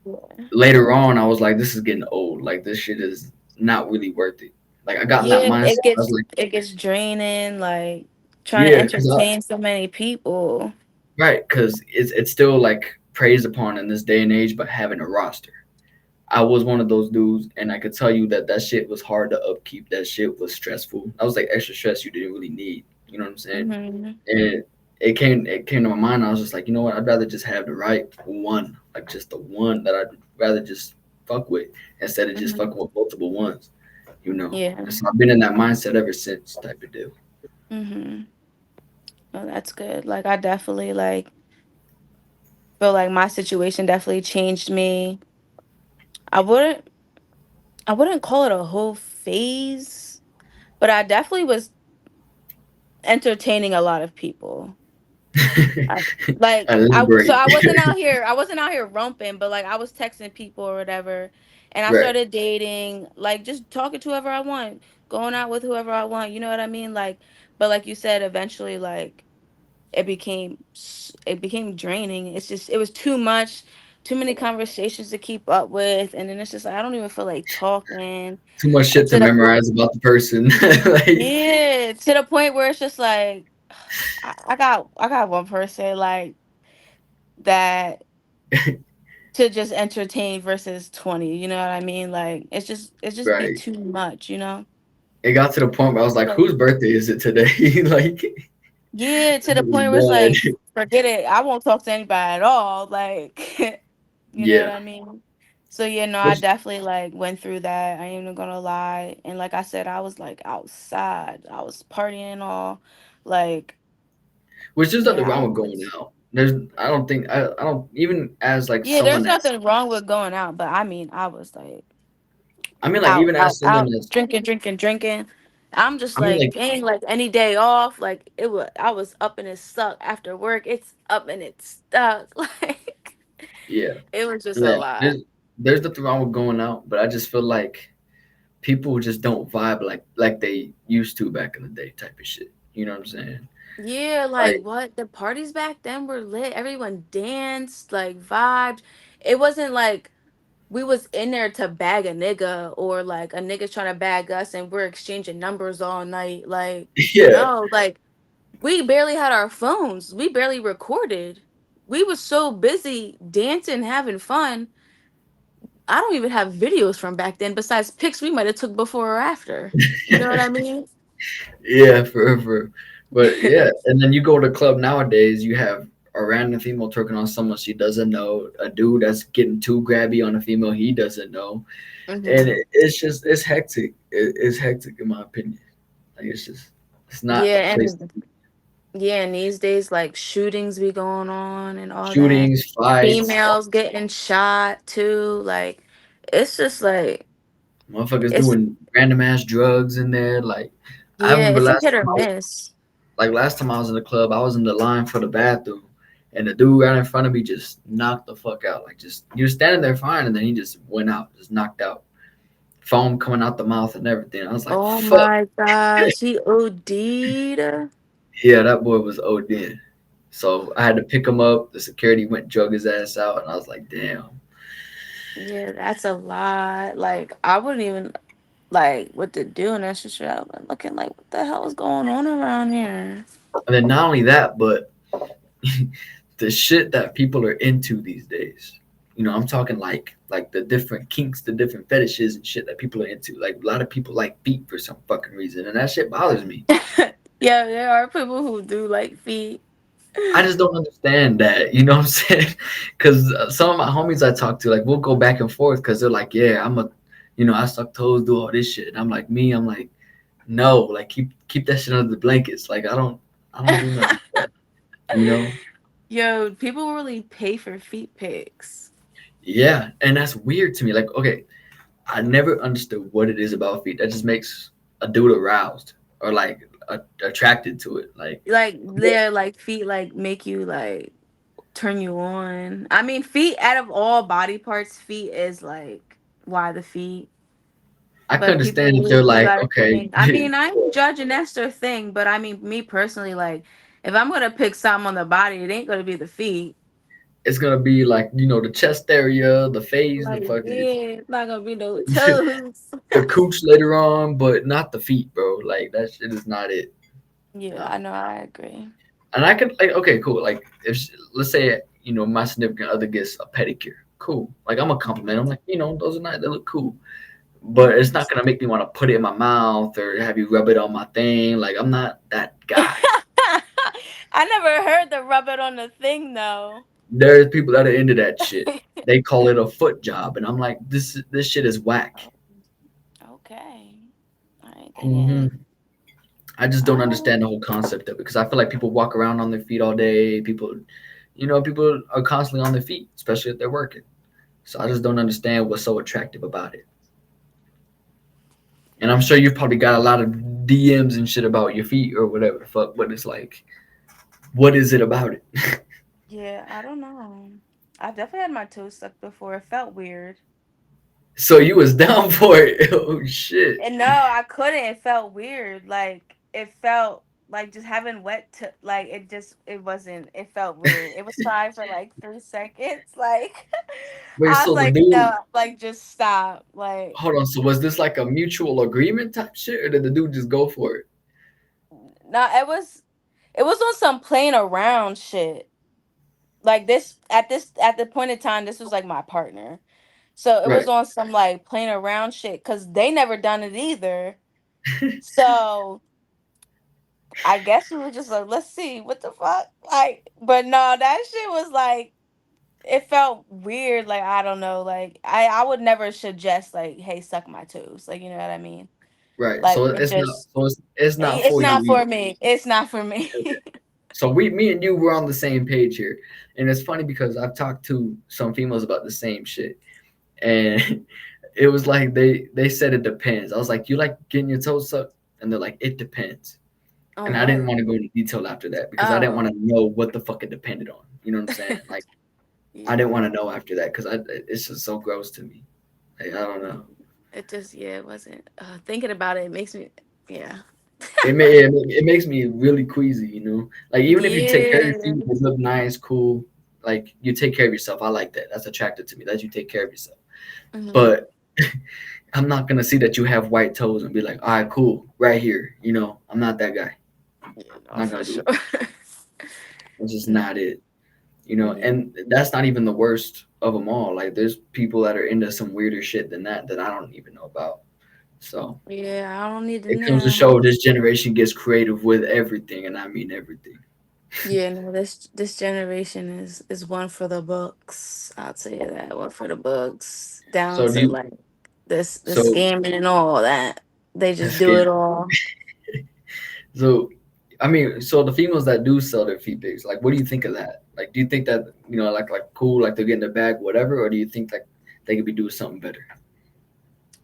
later on, I was like, this is getting old. Like this shit is not really worth it. Like I got in that Yeah, mindset. I was like, it gets draining, like trying to yeah, because entertain so many people. right, because it's still like praised upon in this day and age, but having a roster. I was one of those dudes, and I could tell you that that shit was hard to upkeep. That shit was stressful. That was like extra stress you didn't really need. You know what I'm saying? Hmm. And it came to my mind. I was just like, you know what? I'd rather just have the right one, like just the one that I'd rather just fuck with instead of just Hmm. fucking with multiple ones. You know. Yeah. And so I've been in that mindset ever since, type of deal. Hmm. Oh, that's good. Like I definitely like feel like my situation definitely changed me. I wouldn't I wouldn't call it a whole phase, but I definitely was entertaining a lot of people. I, so Elaborate. I wasn't out here romping, but like I was texting people or whatever, and I Right. started dating, like just talking to whoever I want, going out with whoever I want, you know what I mean? Like, but like you said, eventually like it became draining. It's just it was too much, too many conversations to keep up with, and then it's just like I don't even feel like talking. Too much And shit to memorize about the person. Like, yeah, to the point where it's just like I got one person like that to just entertain versus 20, you know what I mean? Like it's just be right. too much, you know? It got to the point where I was like, Like whose birthday is it today? Like, yeah, to the point where it's man. like forget it. I won't talk to anybody at all. Like you know what Yeah. I mean? So yeah, no, I Which definitely like went through that. I ain't even gonna lie. And like I said, I was like outside. I was partying and all. Like which is nothing yeah, I wrong with going was out. there's I don't even as like Yeah, there's someone that's nothing wrong with going out, but I mean, I was like I mean like out, even out, as someone out, that's drinking, drinking, drinking. I'm just I mean like, like dang, like any day off, like it was. I was up and it sucked after work. It's up and it stuck. Like yeah it was just a yeah lot. there's nothing wrong with going out, but I just feel like people just don't vibe like they used to back in the day type of shit. You know what I'm saying? Yeah, like Like what the parties back then were lit. Everyone danced, like vibed. It wasn't like we was in there to bag a nigga or like a nigga's trying to bag us and we're exchanging numbers all night. Like yeah no, like we barely had our phones. We barely recorded. We was so busy dancing, having fun. I don't even have videos from back then besides pics we might have took before or after. You know what I mean? yeah for but yeah, and then you go to the club nowadays, you have a random female twerking on someone she doesn't know, a dude that's getting too grabby on a female he doesn't know, and Hmm. it's just it's hectic. It's hectic in my opinion. Like it's not the Yeah, place. and yeah, and these days like shootings be going on and all that. Shootings, fights, Females getting shot too. Like it's just like motherfuckers it's doing random ass drugs in there. Like I yeah, remember it's a hit or miss. last time I was in the club, I was in the line for the bathroom, and the dude right in front of me just knocked the fuck out. Like just he was standing there fine, and then he just went out, just knocked out, foam coming out the mouth and everything. I was like, Oh fuck. my gosh, he OD'd. Yeah, that boy was OD'ing. So I had to pick him up. The security went drug his ass out, and I was like, damn. Yeah, that's a lot. Like I wouldn't even like what to do and that's just shit. I've been looking like what the hell is going on around here? And then not only that, but the shit that people are into these days. You know, I'm talking like the different kinks, the different fetishes and shit that people are into. Like a lot of people like feet for some fucking reason, and that shit bothers me. Yeah, there are people who do like feet. I just don't understand that. You know what I'm saying? Because some of my homies I talk to, like, we'll go back and forth because they're like, yeah, I suck toes, do all this shit. And I'm like, I'm like, no, like keep that shit under the blankets. Like I don't do nothing. You know? Yo, people really pay for feet pics. Yeah, and that's weird to me. Like, okay, I never understood what it is about feet that just makes a dude aroused or like attracted to it. Like, Like they're like feet like make you like turn you on. I mean, feet out of all body parts, feet is like why the feet. I can But people understand if they're do like, that okay, thing. I mean, I ain't judging that's their thing, but I mean, me personally, like, if I'm gonna pick something on the body, it ain't gonna be the feet. it's gonna be like the chest area, the face, the Like, fucking yeah, it's not gonna be no toes. the cooch later on, but not the feet, bro. Like that shit is not it. Yeah, No. I know, I agree. And I could like, okay, cool. Like if let's say my significant other gets a pedicure, cool. Like I'm a compliment. I'm like, those are nice. They look cool. But it's Hmm. not gonna make me want to put it in my mouth or have you rub it on my thing. Like I'm not that guy. I never heard the rub it on the thing though. There's people that are into that shit. They call it a foot job, and I'm like, this shit is whack. Oh, okay. All right, then, yeah. hmm I just don't Oh, understand the whole concept of it because I feel like people walk around on their feet all day. People are constantly on their feet, especially if they're working. So I just don't understand what's so attractive about it. And I'm sure you've probably got a lot of DMs and shit about your feet or whatever the fuck, but it's like, what is it about it? yeah, I don't know. I definitely had my toes stuck before. It felt weird. So you was down for it? Oh shit! And no, I couldn't. It felt weird. Like it felt like just having like it wasn't. It felt weird. It was fine for like 3 seconds. Like Wait, I was so the like, dude? no, like just stop. Like Hold on. So was this like a mutual agreement type shit, or did the dude just go for it? no, it was on some playing around shit. Like at the point in time, this was like my partner. So it was Right. on some like playing around shit because they never done it either. So I guess we were just like, let's see what the fuck. Like, but no, that shit was like it felt weird. Like I don't know. Like I would never suggest like, hey, suck my toes. Like you know what I mean. Right. Like So it it's not. just So it's not it's for you not either. for me. It's not for me. Okay. So me and you were on the same page here, and it's funny because I've talked to some females about the same shit, and it was like they said it depends. I was like, you like getting your toes sucked, and they're like, it depends. And On I didn't what? want to go into detail after that because I didn't want Oh, to know what the fuck it depended on. You know what I'm saying? Like I didn't yeah. want to know after that because it's just so gross to me. Like, I don't know. It just, yeah, it wasn't. Thinking about it, it makes me, yeah. It makes me really queasy. You know, like even if you take care of your Yeah. feet, they look nice, cool. Like you take care of yourself. I like that. That's attractive to me. That you take care of yourself. Hmm. But I'm not gonna see that you have white toes and be like, all right, cool, right here. You know, I'm not that guy. Yeah, I'm no, not for gonna do sure. it. That's just No. not it. You know, Yeah. and that's not even the worst of them all. Like, there's people that are into some weirder shit than that I don't even know about. So Yeah, I don't need to it comes to know. show this generation gets creative with everything, and I mean everything. Yeah, no, this generation is one for the books. I'll tell you that. One for the books. Down So do to you? like this the So scamming and all that. They just that's do scary. it all. So I mean, so the females that do sell their feet pics, like, what do you think of that? Like, do you think that like cool, like they're getting their bag, whatever, or do you think like they could be doing something better?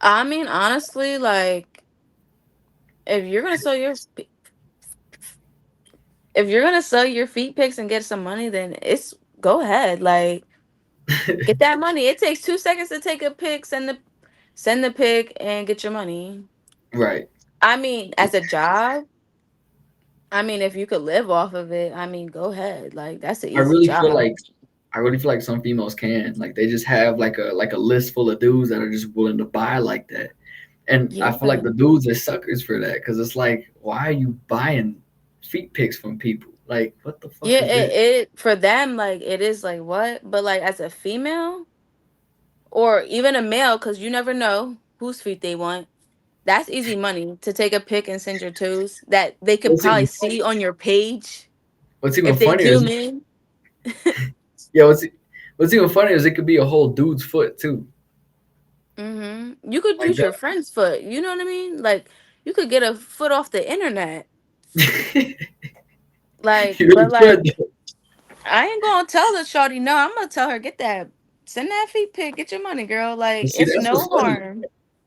I mean, honestly, like if you're gonna sell your if you're gonna sell your feet pics and get some money, then it's go ahead. Like get that money. It takes 2 seconds to take a pic, send the pic and get your money. Right. I mean, as a job, I mean, if you could live off of it, I mean, go ahead. Like that's an I easy really feel job. like I really feel like some females can. Like they just have like a list full of dudes that are just willing to buy like that. And I feel Yeah. like the dudes are suckers for that because it's like, why are you buying feet pics from people? Like, what the fuck Yeah, is this? it for them like it is like what? But like as a female or even a male, because you never know whose feet they want. That's easy money to take a pic and send your toes that they could What's probably even see on your page what's even if they funnier is zoom in. yeah, what's even funnier is it could be a whole dude's foot too. You could Like use your friend's foot. You know what I mean? Like you could get a foot off the internet. that. Like, You but really could. like I ain't gonna tell the shorty no. I'm gonna tell her get that, send that feet pic, get your money, girl. But Like see, it's that's what's no funny. harm.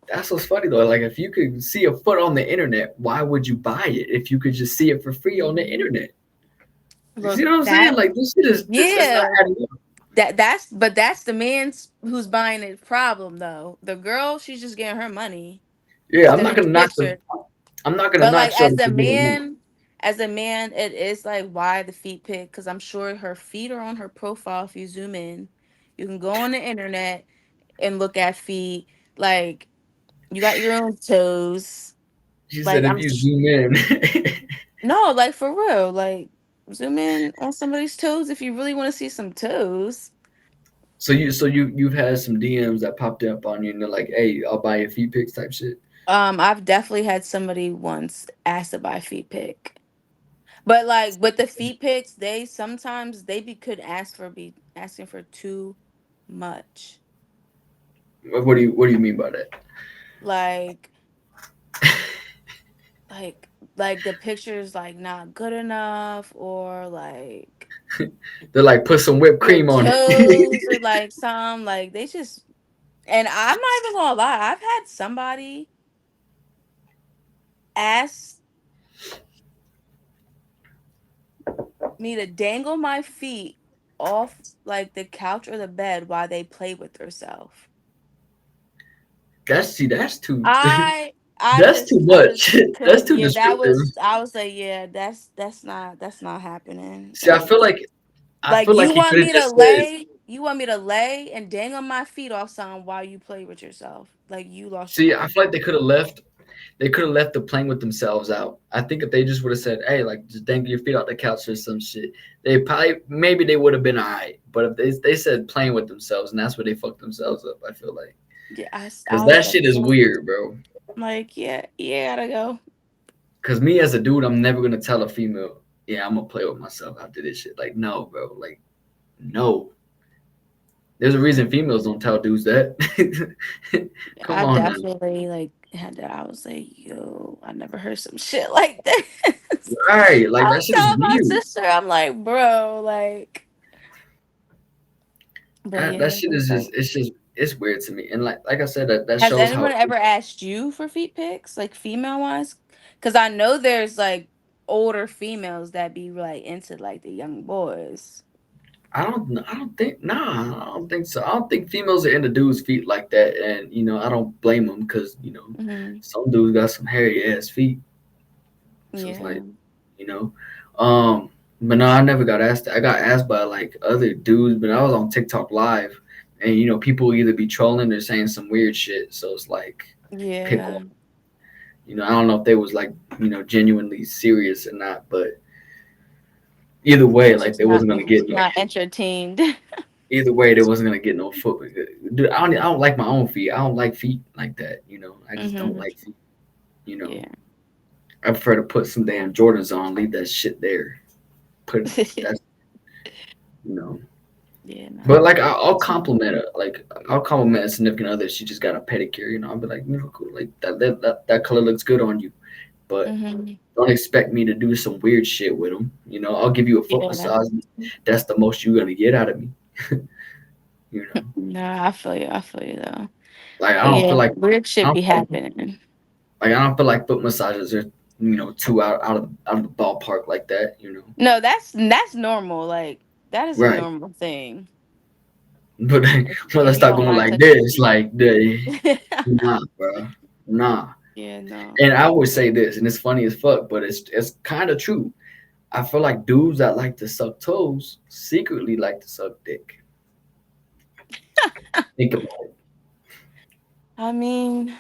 That's what's funny though. Like if you could see a foot on the internet, why would you buy it if you could just see it for free on the Mhm. internet? You Look, see what I'm saying? that Like this shit is this not yeah, adding up. that's the man's who's buying it problem though. The girl, she's just getting her money Yeah, to get a picture. I'm not gonna But knock like Shorty for doing that. as a man, it is like why the feet pic? Because I'm sure her feet are on her profile. If you zoom in, you can go on the internet and look at feet. Like you got your own toes. She said Like if I'm you zoom in. no, like for real. Like zoom in on somebody's toes if you really want to see some toes. So you've had some DMs that popped up on you and they're like, "Hey, I'll buy your feet pics" type shit. I've definitely had somebody once ask to buy feet pic. But like with the feet pics, they sometimes they could be asking for too much. What do you mean by that? Like like like the picture's like not good enough or like They're like, put some whipped your cream on toes it. or like some like they just and I'm not even gonna lie, I've had somebody ask me to dangle my feet off like the couch or the bed while they play with themselves. That's too I I just much. That's couldn't. too Yeah, descriptive. I was like, yeah, that's not happening. See, Like I feel like he could have just said. you want me to lay and dangle my feet off something while you play with yourself. Like you lost your See, I mind. feel like they could have left the playing with themselves out. I think if they just would have said, "Hey, like just dangle your feet out the couch or some shit," they probably maybe they would have been alright. But if they said playing with themselves, and that's where they fucked themselves up. I feel like Yeah, because I was that like, shit is well, weird, bro. like yeah, yeah, gotta go. Because me as a dude, I'm never gonna tell a female, "Yeah, I'm gonna play with myself after this shit." Like, no, bro. Like, no. There's a reason females don't tell dudes that. Come I've on now. definitely like had that. I was like, yo, I never heard some shit like this. Right. Like I that was shit is telling my weird. sister, I'm like, bro, like, but That yeah, shit it's is like, just it's weird to me. And like I said, that has shows how anyone ever asked you for feet pics, like female wise? Because I know there's like older females that be like into like the young boys. I don't think nah, I don't think so. I don't think females are into dudes' feet like that. And I don't blame them because Hmm. some dudes got some hairy ass feet. So it's Yeah, like you know, um, but no, I never got asked. I got asked by like other dudes, but I was on TikTok live, and people either be trolling or saying some weird shit. So it's like pick one. yeah. I don't know if they was like genuinely serious or not, but either They way, was like just they not, wasn't they gonna was get just no. not entertained. Either way, they wasn't gonna get no foot. Dude, I don't like my own feet. I don't like feet like that. I just don't Hmm. like feet. You know, Yeah. I prefer to put some damn Jordans on, leave that shit there. Put that, you know. Yeah, But no. like I'll compliment her. Like I'll compliment a significant other. She just got a pedicure. I'll be like, cool. Like that color looks good on you. But Hmm. don't expect me to do some weird shit with them. I'll give you a foot Yeah. massage. That's the most you're gonna get out of me. you know, No, I feel you. I feel you though. like But yeah, weird I shit don't be feel happening. I don't feel like foot massages are too out of the ballpark like that. No, that's normal. Like that is a Right. normal thing. But when I If you start don't going mind like touching this, feet. like nah, bro, nah. Yeah, no. And I always say this, and it's funny as fuck, but it's kind of true. I feel like dudes that like to suck toes secretly like to suck dick. Think about it. I mean,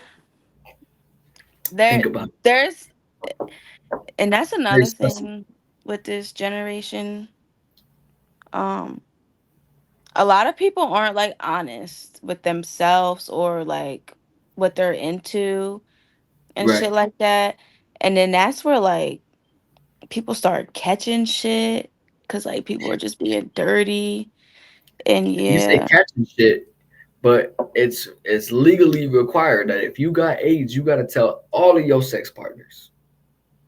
Think there about it. there's and that's Very another specific. thing with this generation. Um a lot of people aren't like honest with themselves or like what they're into and Right. shit like that. And then that's where like people start catching shit because like people are just being dirty and You say yeah. catching shit, but it's legally required that if you got AIDS, you got to tell all of your sex partners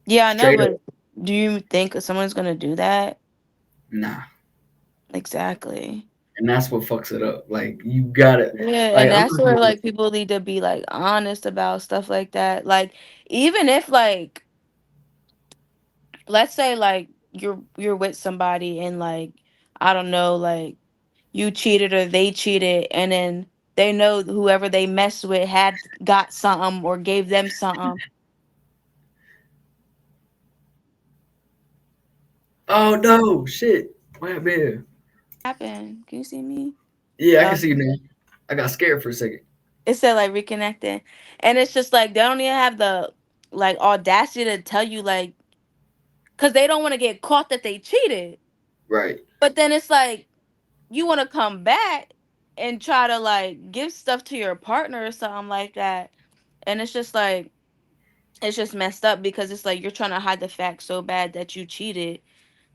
Yeah, I know, straight up. but do you think someone's gonna do that? Nah. Exactly. And that's what fucks it up. Like you gotta, Yeah, like and I'm that's not where gonna, like people need to be like honest about stuff like that. Like even if like let's say like you're with somebody and like I don't know like you cheated or they cheated and then they know whoever they messed with had got something or gave them something. oh no, shit. What happened here? Happened. Can you see me? Yeah, I can Oh. see you now. I got scared for a second. It said like reconnecting. And it's just like they don't even have the like audacity to tell you like because they don't want to get caught that they cheated. Right. But then it's like you want to come back and try to like give stuff to your partner or something like that. And it's just like it's just messed up because it's like you're trying to hide the fact so bad that you cheated,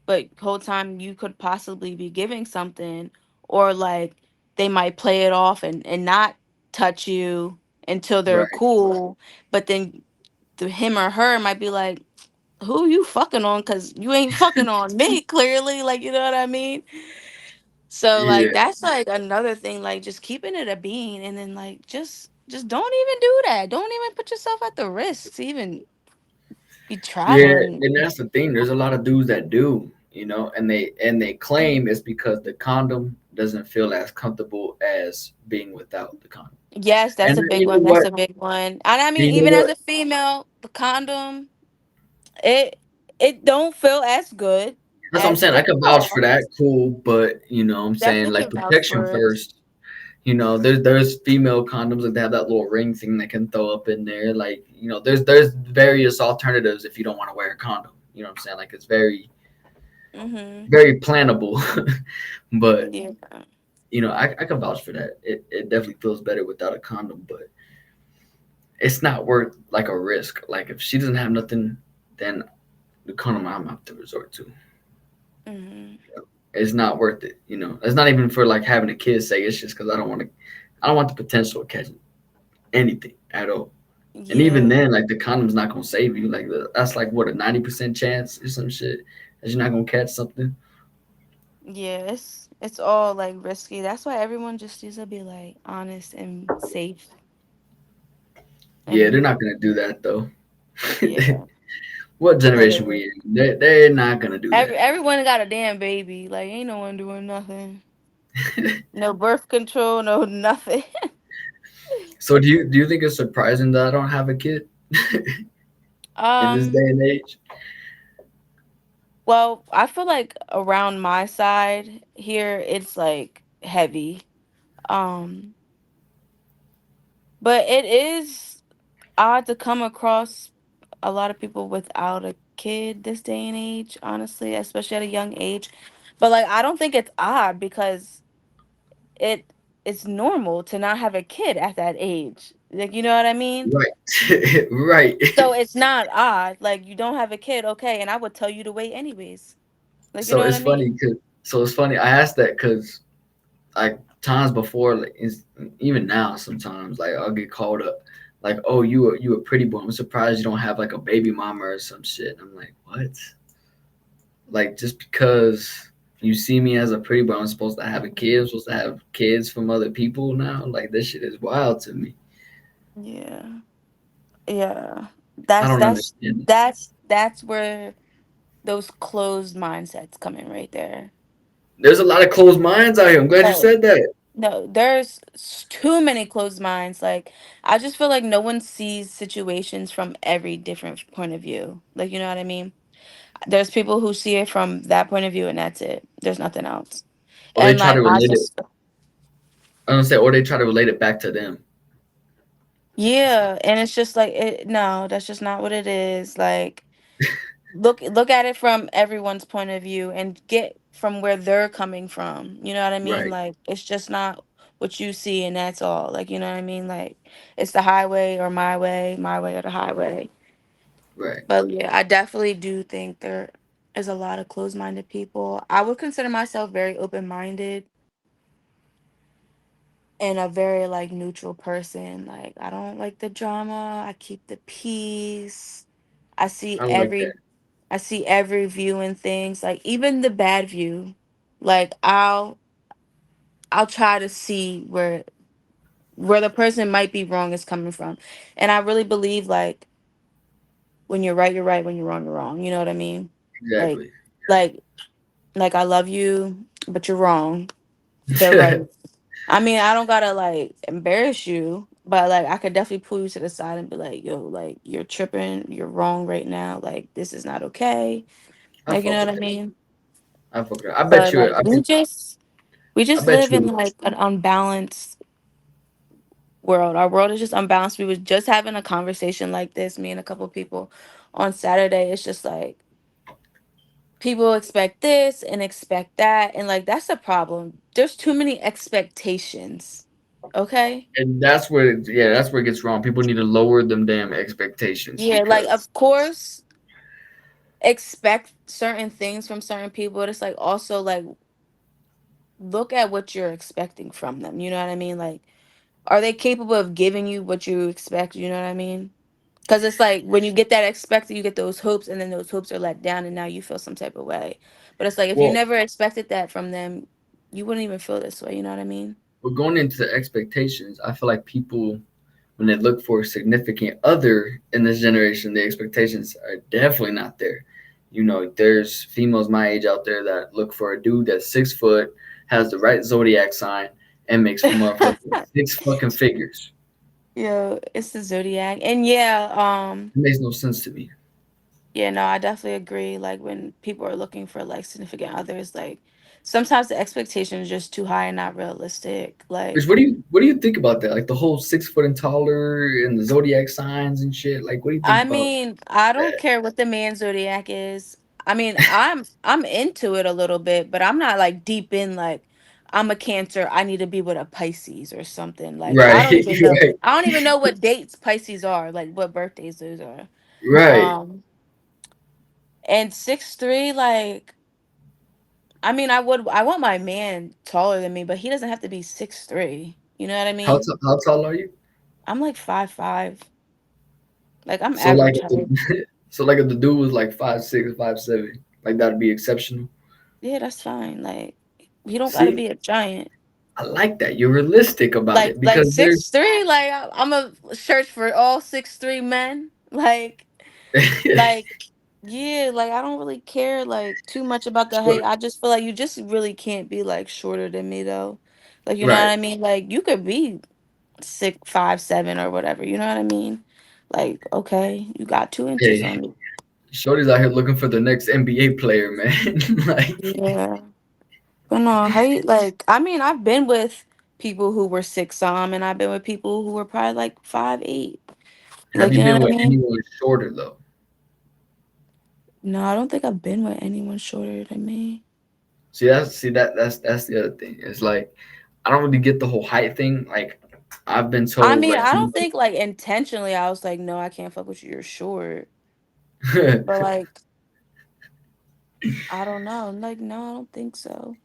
but whole time you could possibly be giving something or like they might play it off and not touch you until they're Right. cool, but then him or her might be like, who you fucking on, because you ain't fucking on me clearly, like, you know what I mean? So like Yeah. that's like another thing, like just keeping it a bean and then like just don't even do that, don't even put yourself at the risk to even be Yeah. traveling. And that's the thing. There's a lot of dudes that do, and they claim it's because the condom doesn't feel as comfortable as being without the condom. Yes, And that's a then, big you know one. That's what? a big one. And I mean, You know even as what? a female, the condom, it it don't feel as good That's what I'm as saying. I the could vouch for that. cloth. Cool, but what I'm saying, Definitely like can vouch protection for it. first. There's female condoms that have that little ring thing that can throw up in there. Like, there's various alternatives if you don't want to wear a condom. You know what I'm saying? Like it's very Mhm. very plannable. But Yeah. I can vouch for that. It definitely feels better without a condom, but it's not worth like a risk. Like if she doesn't have nothing, then the condom I'm have to resort to. Mhm. it's not worth it. It's not even for like having a kid's sake. It's just because I don't want the potential of catching anything at all. And even Yeah. then, like the condom's not gonna save you. Like that's like what, a 90% chance or some shit that you're not gonna catch something. Yeah, it's all like risky. That's why everyone just needs to be like honest and safe. Yeah, they're And not gonna do that though. yeah, What generation literally. we in? They're not gonna do Everyone got a damn baby. Like ain't no one doing nothing. that. No birth control, no nothing. So do you think it's surprising that I don't have a kid in this day um, and age? well, I feel like around my side here it's like heavy. Um, but it is odd to come across a lot of people without a kid this day and age, honestly, especially at a young age. But like I don't think it's odd because it it's normal to not have a kid at that age. Like you know what I mean? Right, right. So it's not odd. Like you don't have a kid, okay, and I would tell you to wait anyways. Like you So know what it's I funny mean? because it's funny. I asked that because like times before, like even now, sometimes like I'll get called up, like, "Oh, you a pretty boy. I'm surprised you don't have like a baby mama or some shit." And I'm like, "What?" Like just because you see me as a pretty boy, I'm supposed to have a kid. I'm supposed to have kids from other people now. Like this shit is wild to me. Yeah. Yeah. I That's don't that's understand it. that's where those closed mindsets come in right there. There's a lot of closed minds out here. I'm glad you No, said that. no, there's too many closed minds. Like I just feel like no one sees situations from every different point of view. Like you know what I mean? There's people who see it from that point of view and that's it. There's nothing else. Or they And try to like I relate it. just I don't say, or they try to relate it back to them. yeah, and it's just like no, that's just not what it is. Like look at it from everyone's point of view and get from where they're coming from. You know what I mean? Right, Like it's just not what you see and that's all. Like you know what I mean? Like it's the highway or my way or the highway. right. But yeah, I definitely do think there is a lot of closed-minded people. I would consider myself very open-minded and a very like neutral person. Like I don't like the drama. I keep the peace. I see I like that. every I see every view in things, like even the bad view. Like I'll try to see where the person might be wrong is coming from. And I really believe like when you're right, you're right. When you're wrong, you're wrong. You know what I mean? Like Exactly. like like I love you, but you're wrong. They're right. I mean, I don't gotta like embarrass you, but like I could definitely pull you to the side and be like, yo, like you're tripping, you're wrong right now. Like this is not okay. I Like you fuck know with what I that. mean? I fuck with that. I bet But you. like we I just bet live in you. like an unbalanced world. Our world is just unbalanced. We was just having a conversation like this, me and a couple people on Saturday. It's just like people expect this and expect that, and like that's a problem. There's too many expectations. Okay? And that's where, yeah, that's where it gets wrong. People need to lower them damn expectations Yeah, like because of course expect certain things from certain people. But it's like also like look at what you're expecting from them. You know what I mean? Like are they capable of giving you what you expect? You know what I mean? Because it's like when you get that expected, you get those hopes, and then those hopes are let down, and now you feel some type of way. But it's like if you well, never expected that from them, you wouldn't even feel this way. You know what I mean? we're going into the expectations. I feel like people, when they look for a significant other in this generation, the expectations are definitely not there. There's females my age out there that look for a dude that's 6 foot, has the right zodiac sign, and makes motherfucking six fucking figures. Yeah, it's the zodiac, and yeah, It makes no sense to me. yeah, no, I definitely agree. Like when people are looking for like significant others, like sometimes the expectation is just too high and not realistic. Which, Like what do you think about that? Like the whole 6 foot and taller and the zodiac signs and shit. Like, what do you think I about mean, I don't that? care what the man zodiac is. I mean, I'm into it a little bit, but I'm not like deep in like I'm a Cancer, I need to be with a Pisces or something. Like Right, right, I don't even know what dates Pisces are, like what birthdays those are. right. Um and 6'3", like I mean, I want my man taller than me, but he doesn't have to be 6'3". You know what I How mean? how tall are you? I'm like 5'5". Like I'm So like average height. so like if the dude was like 5'6", 5'7", like that'd be exceptional. Yeah, that's fine. Like you don't gotta See, be a giant. I like that. You're realistic about it Like because there's 6'3", like I'm a search for all 6'3" men. Like yeah, like I don't really care like too much about the height. sure. I just feel like you just really can't be like shorter than me though. Like you know what Right. I mean? Like you could be 6'5", 7" or whatever. You know what I mean? Like okay, you got 2 inches Hey, on me. Shorty's out here looking for the next NBA player, man. Like, Yeah, but no height. Like I mean, I've been with people who were 6 and I've been with people who were probably like 5'8". have Like you you know been what I with mean? anyone shorter though? No, I don't think I've been with anyone shorter than me. That's the other thing. It's like I don't really get the whole height thing. Like I've been I told mean, like I don't think like intentionally I was like, no, I can't fuck with you. You're short. But like, I don't know. Like, no, I don't think so.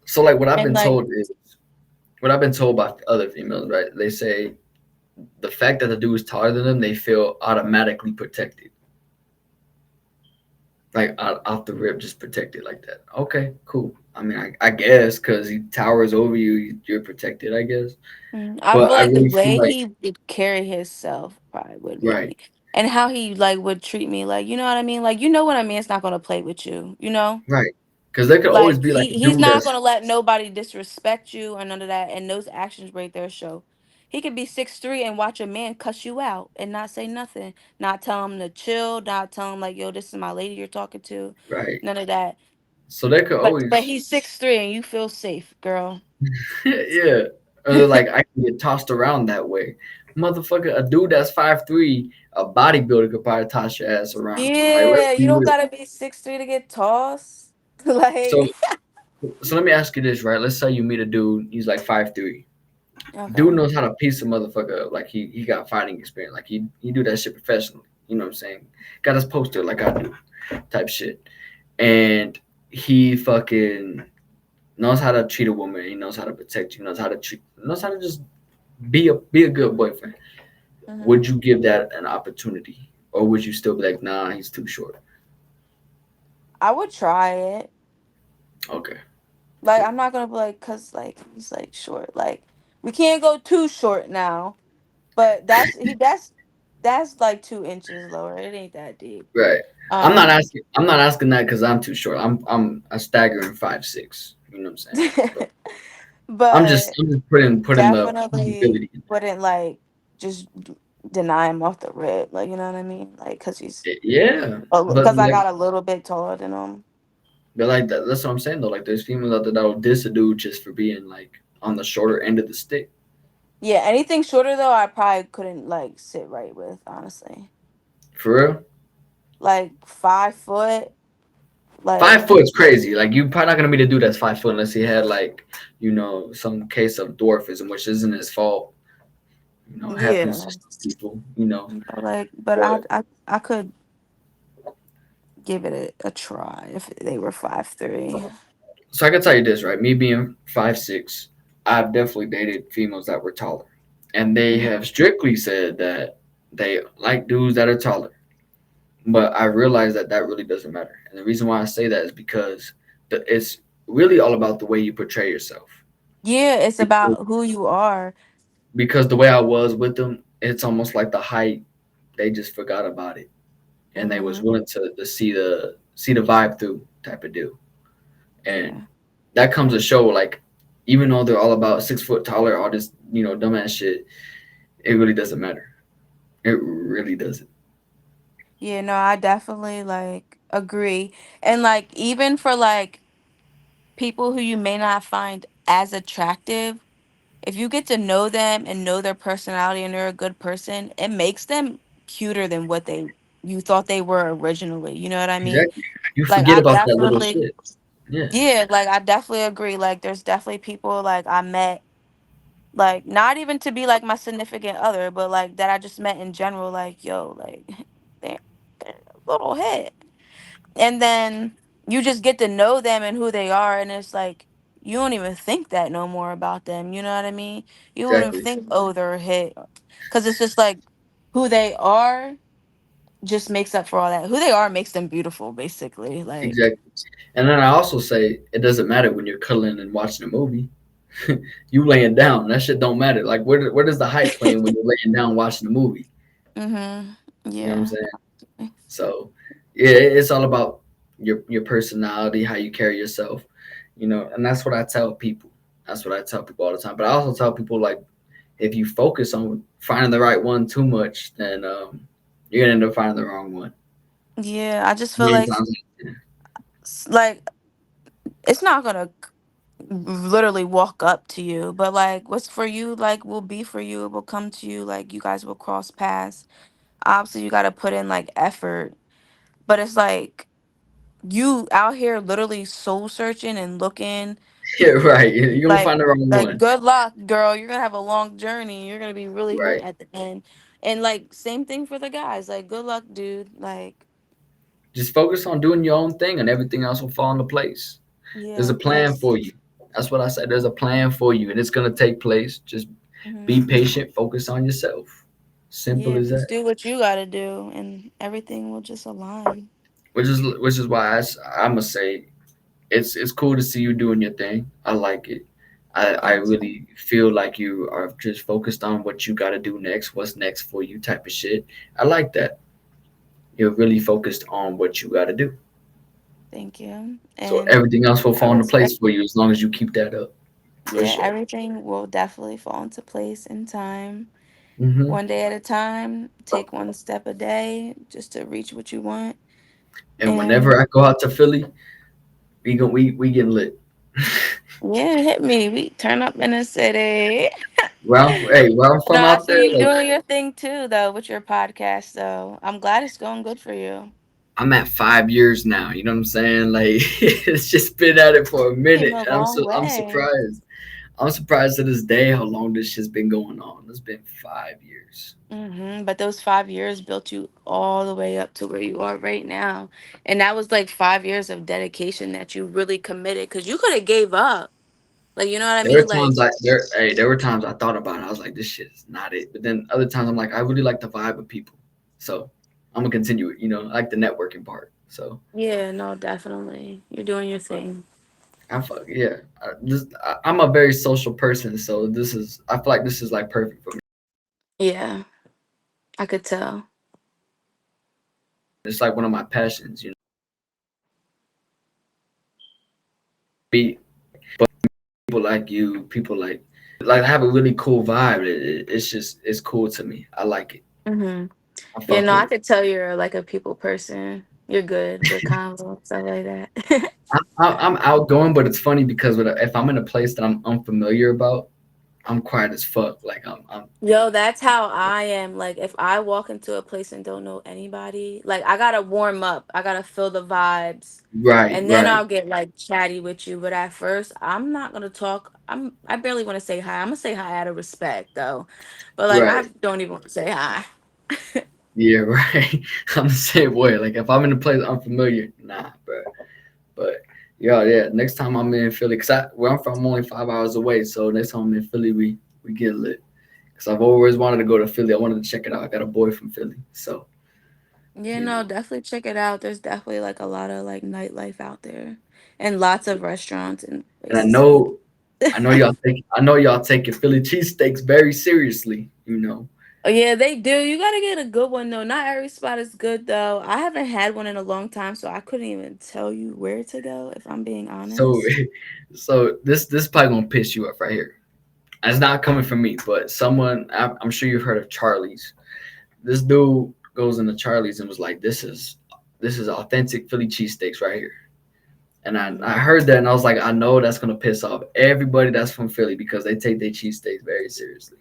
so like what I've And been like, told is what I've been told by other females, right? They say the fact that the dude is taller than them, they feel automatically protected. Like off the rip, just protected like that. Okay, cool. I mean, I guess because he towers over you, you're protected. I guess, I but feel I like the really feel way like he would carry himself probably would make right, me, and how he like would treat me, like you know what I mean. Like you know when a man's not gonna play with you, you know. right, because there could always Like be like a he's dude not that's gonna let nobody disrespect you or none of that, and those actions right there show. He could be 6'3" and watch a man cuss you out and not say nothing, not tell him to chill, not tell him like, "Yo, this is my lady you're talking to," right. none of that. So there could But always he's 6'3" and you feel safe, girl. yeah. Or like I can get tossed around that way. Motherfucker, a dude that's 5'3", a bodybuilder could probably toss your ass around. Like let's Yeah, you be don't real. gotta be 6'3" to get tossed. So Like, so let me ask you this, right? Let's say you meet a dude, he's like 5'3". Dude okay. knows how to piece a motherfucker up. Like he got fighting experience. Like he do that shit professionally. You know what I'm saying? Got his poster like I do, type shit. And he fucking knows how to treat a woman. He knows how to protect you. Knows how to treat. Knows how to just be a good boyfriend. hmm Would you give that an opportunity, or would you still be like, nah, he's too short? I would try it. Okay, Like, cool. I'm not gonna be like, cause like he's like short. Like, we can't go too short now. But that's like 2 inches lower. It ain't that deep. Right. I'm not Um, asking. I'm not asking that because I'm too short. I'm a staggering 5'6". You know what I'm saying? But but I'm just putting the definitely possibility in wouldn't like just deny him off the rip. Like you know what I mean? Like there. Yeah, but because I like got a little bit taller than him. that's what I'm saying though. Like there's females out there that'll diss a dude just for being like on the shorter end of the stick. Yeah, anything shorter though, I probably couldn't like sit right with honestly. For real. Like 5 foot, like 5 foot's crazy. Like you probably not gonna meet a dude that's 5 foot unless he had like, some case of dwarfism, which isn't his fault. Happens yeah, to some people. You know, like but but I could give it a try if they were 5'3". so I can tell you this, right? Me being 5'6", I've definitely dated females that were taller, and they have strictly said that they like dudes that are taller. But I realize that that really doesn't matter, and the reason why I say that is because it's really all about the way you portray yourself. Yeah, it's Because, about who you are. because the way I was with them, it's almost like the height. They just forgot about it, and they was Mhm. willing to see the vibe through type of deal. And Yeah. that comes to show like even though they're all about 6 foot taller, all this dumbass shit, it really doesn't matter. It really doesn't. Yeah, no, I definitely like agree. And like even for like people who you may not find as attractive, if you get to know them and know their personality and they're a good person, it makes them cuter than what they you thought they were originally. You know what I mean? Exactly. You Like forget I about that little definitely shit. Yeah. yeah, like I definitely agree. Like there's definitely people like I met like not even to be like my significant other, but like that I just met in general like yo, like they're, they're a little hit. And then you just get to know them and who they are, and it's like you don't even think that no more about them. You know what I mean? You won't even Exactly. think, oh, they're a hit, because it's just like who they are just makes up for all that. Who they are makes them beautiful, basically. Like, Exactly. And then I also say it doesn't matter when you're cuddling and watching a movie. You laying down, that shit don't matter. Like where does the hype playing when you're laying down watching a movie? mm-hmm. You know what I'm Yeah. saying? So yeah, it's all about your personality, how you carry yourself, and that's what I tell people. That's what I tell people all the time. But I also tell people like if you focus on finding the right one too much, then you're gonna end up finding the wrong one. Yeah, I just feel Many like times. like it's not gonna literally walk up to you, but like what's for you like will be for you. It will come to you. Like you guys will cross paths. Obviously, you got to put in like effort, but it's like you out here literally soul searching and looking. Yeah, right. You're gonna like find the wrong like one. good luck, girl. You're gonna have a long journey. You're gonna be really hurt Right. at the end. And like same thing for the guys. Like good luck, dude. Like Just focus on doing your own thing, and everything else will fall into place. There's a yeah, plan cause for you. That's what I said. There's a plan for you, and it's gonna take place. Just be mhm. patient. Focus on yourself. Simple Yeah, as just that. do what you gotta do, and everything will just align. Which is why I'm gonna say it's cool to see you doing your thing. I like it. I Thank you. really feel like you are just focused on what you got to do next, what's next for you, type of shit. I like that. You're really focused on what you got to do. Thank you. So And everything else will I fall into place respect. for you as long as you keep that up, for Yeah, sure. everything will definitely fall into place in time. hmm One day at a time, take one step a day just to reach what you want. And And whenever I go out to Philly, we get lit. yeah, hit me. We turn up in the city. Where I'm No, from I out there, see you like doing your thing too, though, with your podcast. So I'm glad it's going good for you. I'm at 5 years now. You know what I'm saying? Like it's just been at it for a Came minute, a and I'm long so I'm way. surprised. I'm surprised to this day how long this shit's been going on. It's been 5 years. But those 5 years built you all the way up to where you are right now, and that was like 5 years of dedication that you really committed. Cause you could have gave up. Like you know what I There were mean? Like times there were times I thought about it. I was like, this shit is not it. But then other times I'm like, I really like the vibe with people, so I'm gonna continue it. I like the networking part. So yeah, no, definitely, you're doing your thing. yeah. I'm a very social person, so I feel like this is like perfect for me. Yeah, I could tell. It's like one of my passions. Be people like you, people like have a really cool vibe. It's cool to me. I like it. hmm I Yeah, fuck no, with I it. could tell you're like a people person. You're good with convo stuff like that. I'm outgoing, but it's funny because if I'm in a place that I'm unfamiliar about, I'm quiet as fuck. Like I'm Yo, that's how I am. Like, if I walk into a place and don't know anybody, like, I gotta warm up. I gotta feel the vibes, right, and then right, I'll get like chatty with you. But at first, I'm not gonna talk. I barely want to say hi. I'm gonna say hi out of respect, though. But like, I right. don't even want to say hi. Yeah, right. I'm the same way. Like if I'm in a place unfamiliar, nah, bro. But yeah. Next time I'm in Philly, where I'm from, I'm only 5 hours away. So next time I'm in Philly, we get lit. Cause I've always wanted to go to Philly. I wanted to check it out. I got a boy from Philly, so Yeah, you no, know. definitely check it out. There's definitely like a lot of like nightlife out there, and lots of restaurants and And places to eat. I know y'all take your Philly cheesesteaks very seriously. You know. Oh yeah, they do. You gotta get a good one though. Not every spot is good though. I haven't had one in a long time, so I couldn't even tell you where to go if I'm being So honest. so this probably gonna piss you off right here. And it's not coming from me, but I'm sure you've heard of Charlie's. This dude goes into Charlie's and was like, "This is authentic Philly cheesesteaks right here." And I hmm heard that and I was like, I know that's gonna piss off everybody that's from Philly because they take their cheesesteaks very seriously.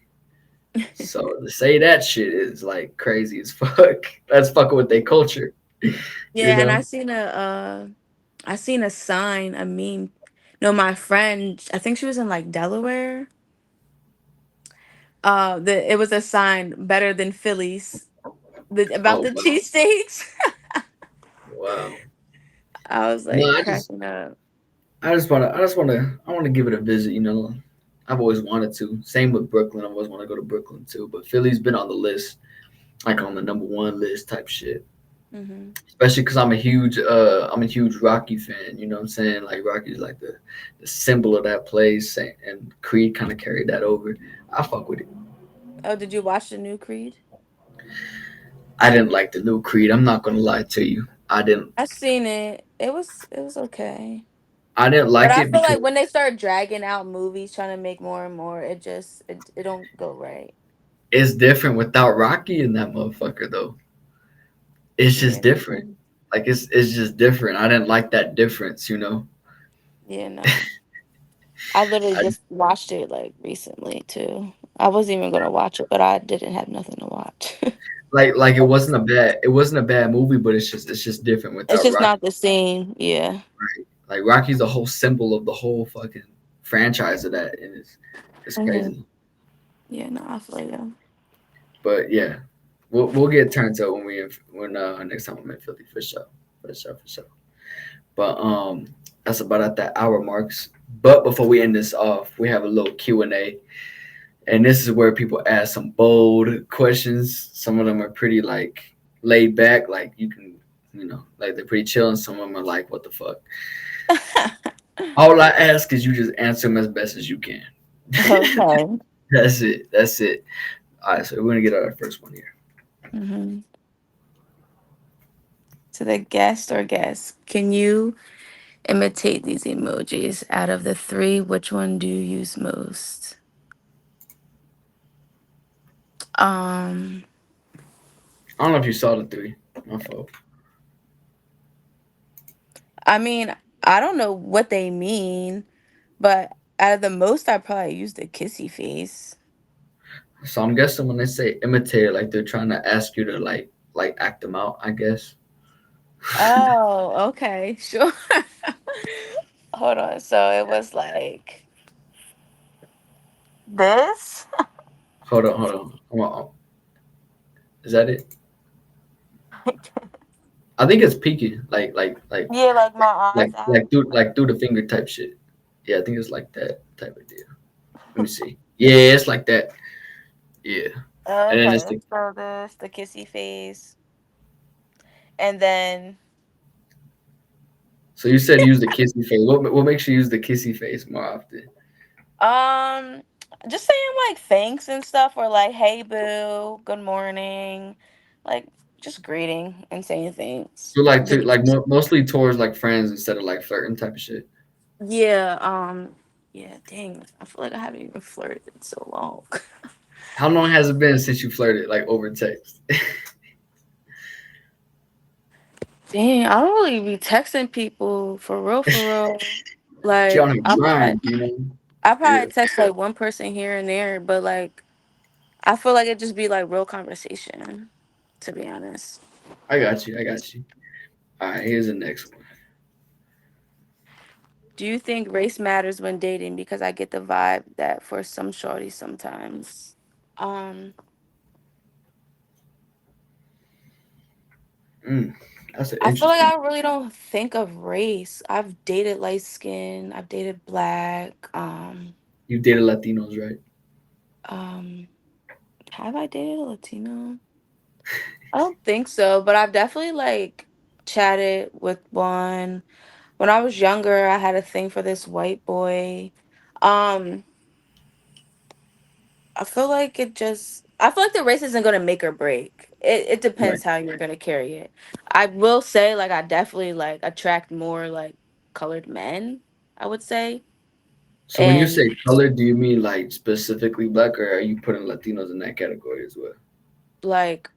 So to say that shit is like crazy as fuck. That's fucking with their culture, you Yeah, and know. I seen a sign, a meme. No, my friend, I think she was in like Delaware. It was a sign better than Philly's about Oh the wow, cheesesteaks. wow. I was No, like cracking up. I want to give it a visit. You know, I've always wanted to. Same with Brooklyn. I always want to go to Brooklyn too. But Philly's been on the list, like on the number one list type shit. Hmm. Especially because I'm a huge Rocky fan. You know what I'm saying? Like Rocky's like the symbol of that place, and Creed kind of carried that over. I fuck with it. Oh, did you watch the new Creed? I didn't like the new Creed. I'm not gonna lie to you. I didn't. I seen it. It was okay. I didn't But like I it feel because like when they start dragging out movies, trying to make more and more, it don't go right. it's different without Rocky in that motherfucker though. It's just Yeah. different. Like it's just different. I didn't like that difference. You know. Yeah, no. I literally I, just watched it like recently too. I wasn't even gonna watch it, but I didn't have nothing to watch. like it wasn't a bad movie, but it's just different It's without just Rocky. not the same. Yeah. Like Rocky's the whole symbol of the whole fucking franchise of that, and it's Hmm. crazy. Yeah, no, I feel you. But yeah, we'll get turned to when when next time I'm in Philly for sure, for sure, for sure. But that's about at that hour marks. But before we end this off, we have a little Q&A, and this is where people ask some bold questions. Some of them are pretty like laid back, like you can, you know, like they're pretty chill, and some of them are like, what the fuck. All I ask is you just answer them as best as you can. Okay. That's it. That's it. All right, so we're gonna get our first one here. Hmm. To the guest or guest, can you imitate these emojis? Out of the three, which one do you use most? Um, I don't know if you saw the three. My fault. I mean, I don't know what they mean, but out of the most, I probably use the kissy face. So I'm guessing when they say imitate, like they're trying to ask you to like act them out. I guess. Oh, okay, sure. Hold on. So it was like this. Hold on, hold on. Hold on. Is that it? I think it's peeking, Yeah, like my eyes out. like through the finger type shit. Yeah, I think it's like that type of deal. Let me see. Yeah, it's like that. Yeah, and then it's Okay, the. so this the kissy face, and then So you said use the kissy face. What makes you use the kissy face more often? um, just saying like thanks and stuff, or like hey boo, good morning, like just greeting and saying thanks. So like to The- like mostly towards like friends instead of like flirting type of shit. Yeah, yeah. Dang, I feel like I haven't even flirted in so long. How long has it been since you flirted like over text? Dang, I don't really be texting people for real, for real. She on Like her grind, you know. I Yeah, probably text like one person here and there, but like I feel like it just be like real conversation, to be honest. I got you. I got you. All right, here's the next one. Do you think race matters when dating? Because I get the vibe that for some shorties sometimes. Um, Mm, that's an I feel like interesting. I really don't think of race. I've dated light skin, I've dated black. You dated Latinos, right? Um, have I dated a Latino? I don't think so, but I've definitely like chatted with one. When I was younger, I had a thing for this white boy. Um, I feel like the race isn't gonna make or break. It Right. depends how you're gonna carry it. I will say like I definitely like attract more like colored men, I would say. So when you And say color, do you mean like specifically black, or are you putting Latinos in that category as well? like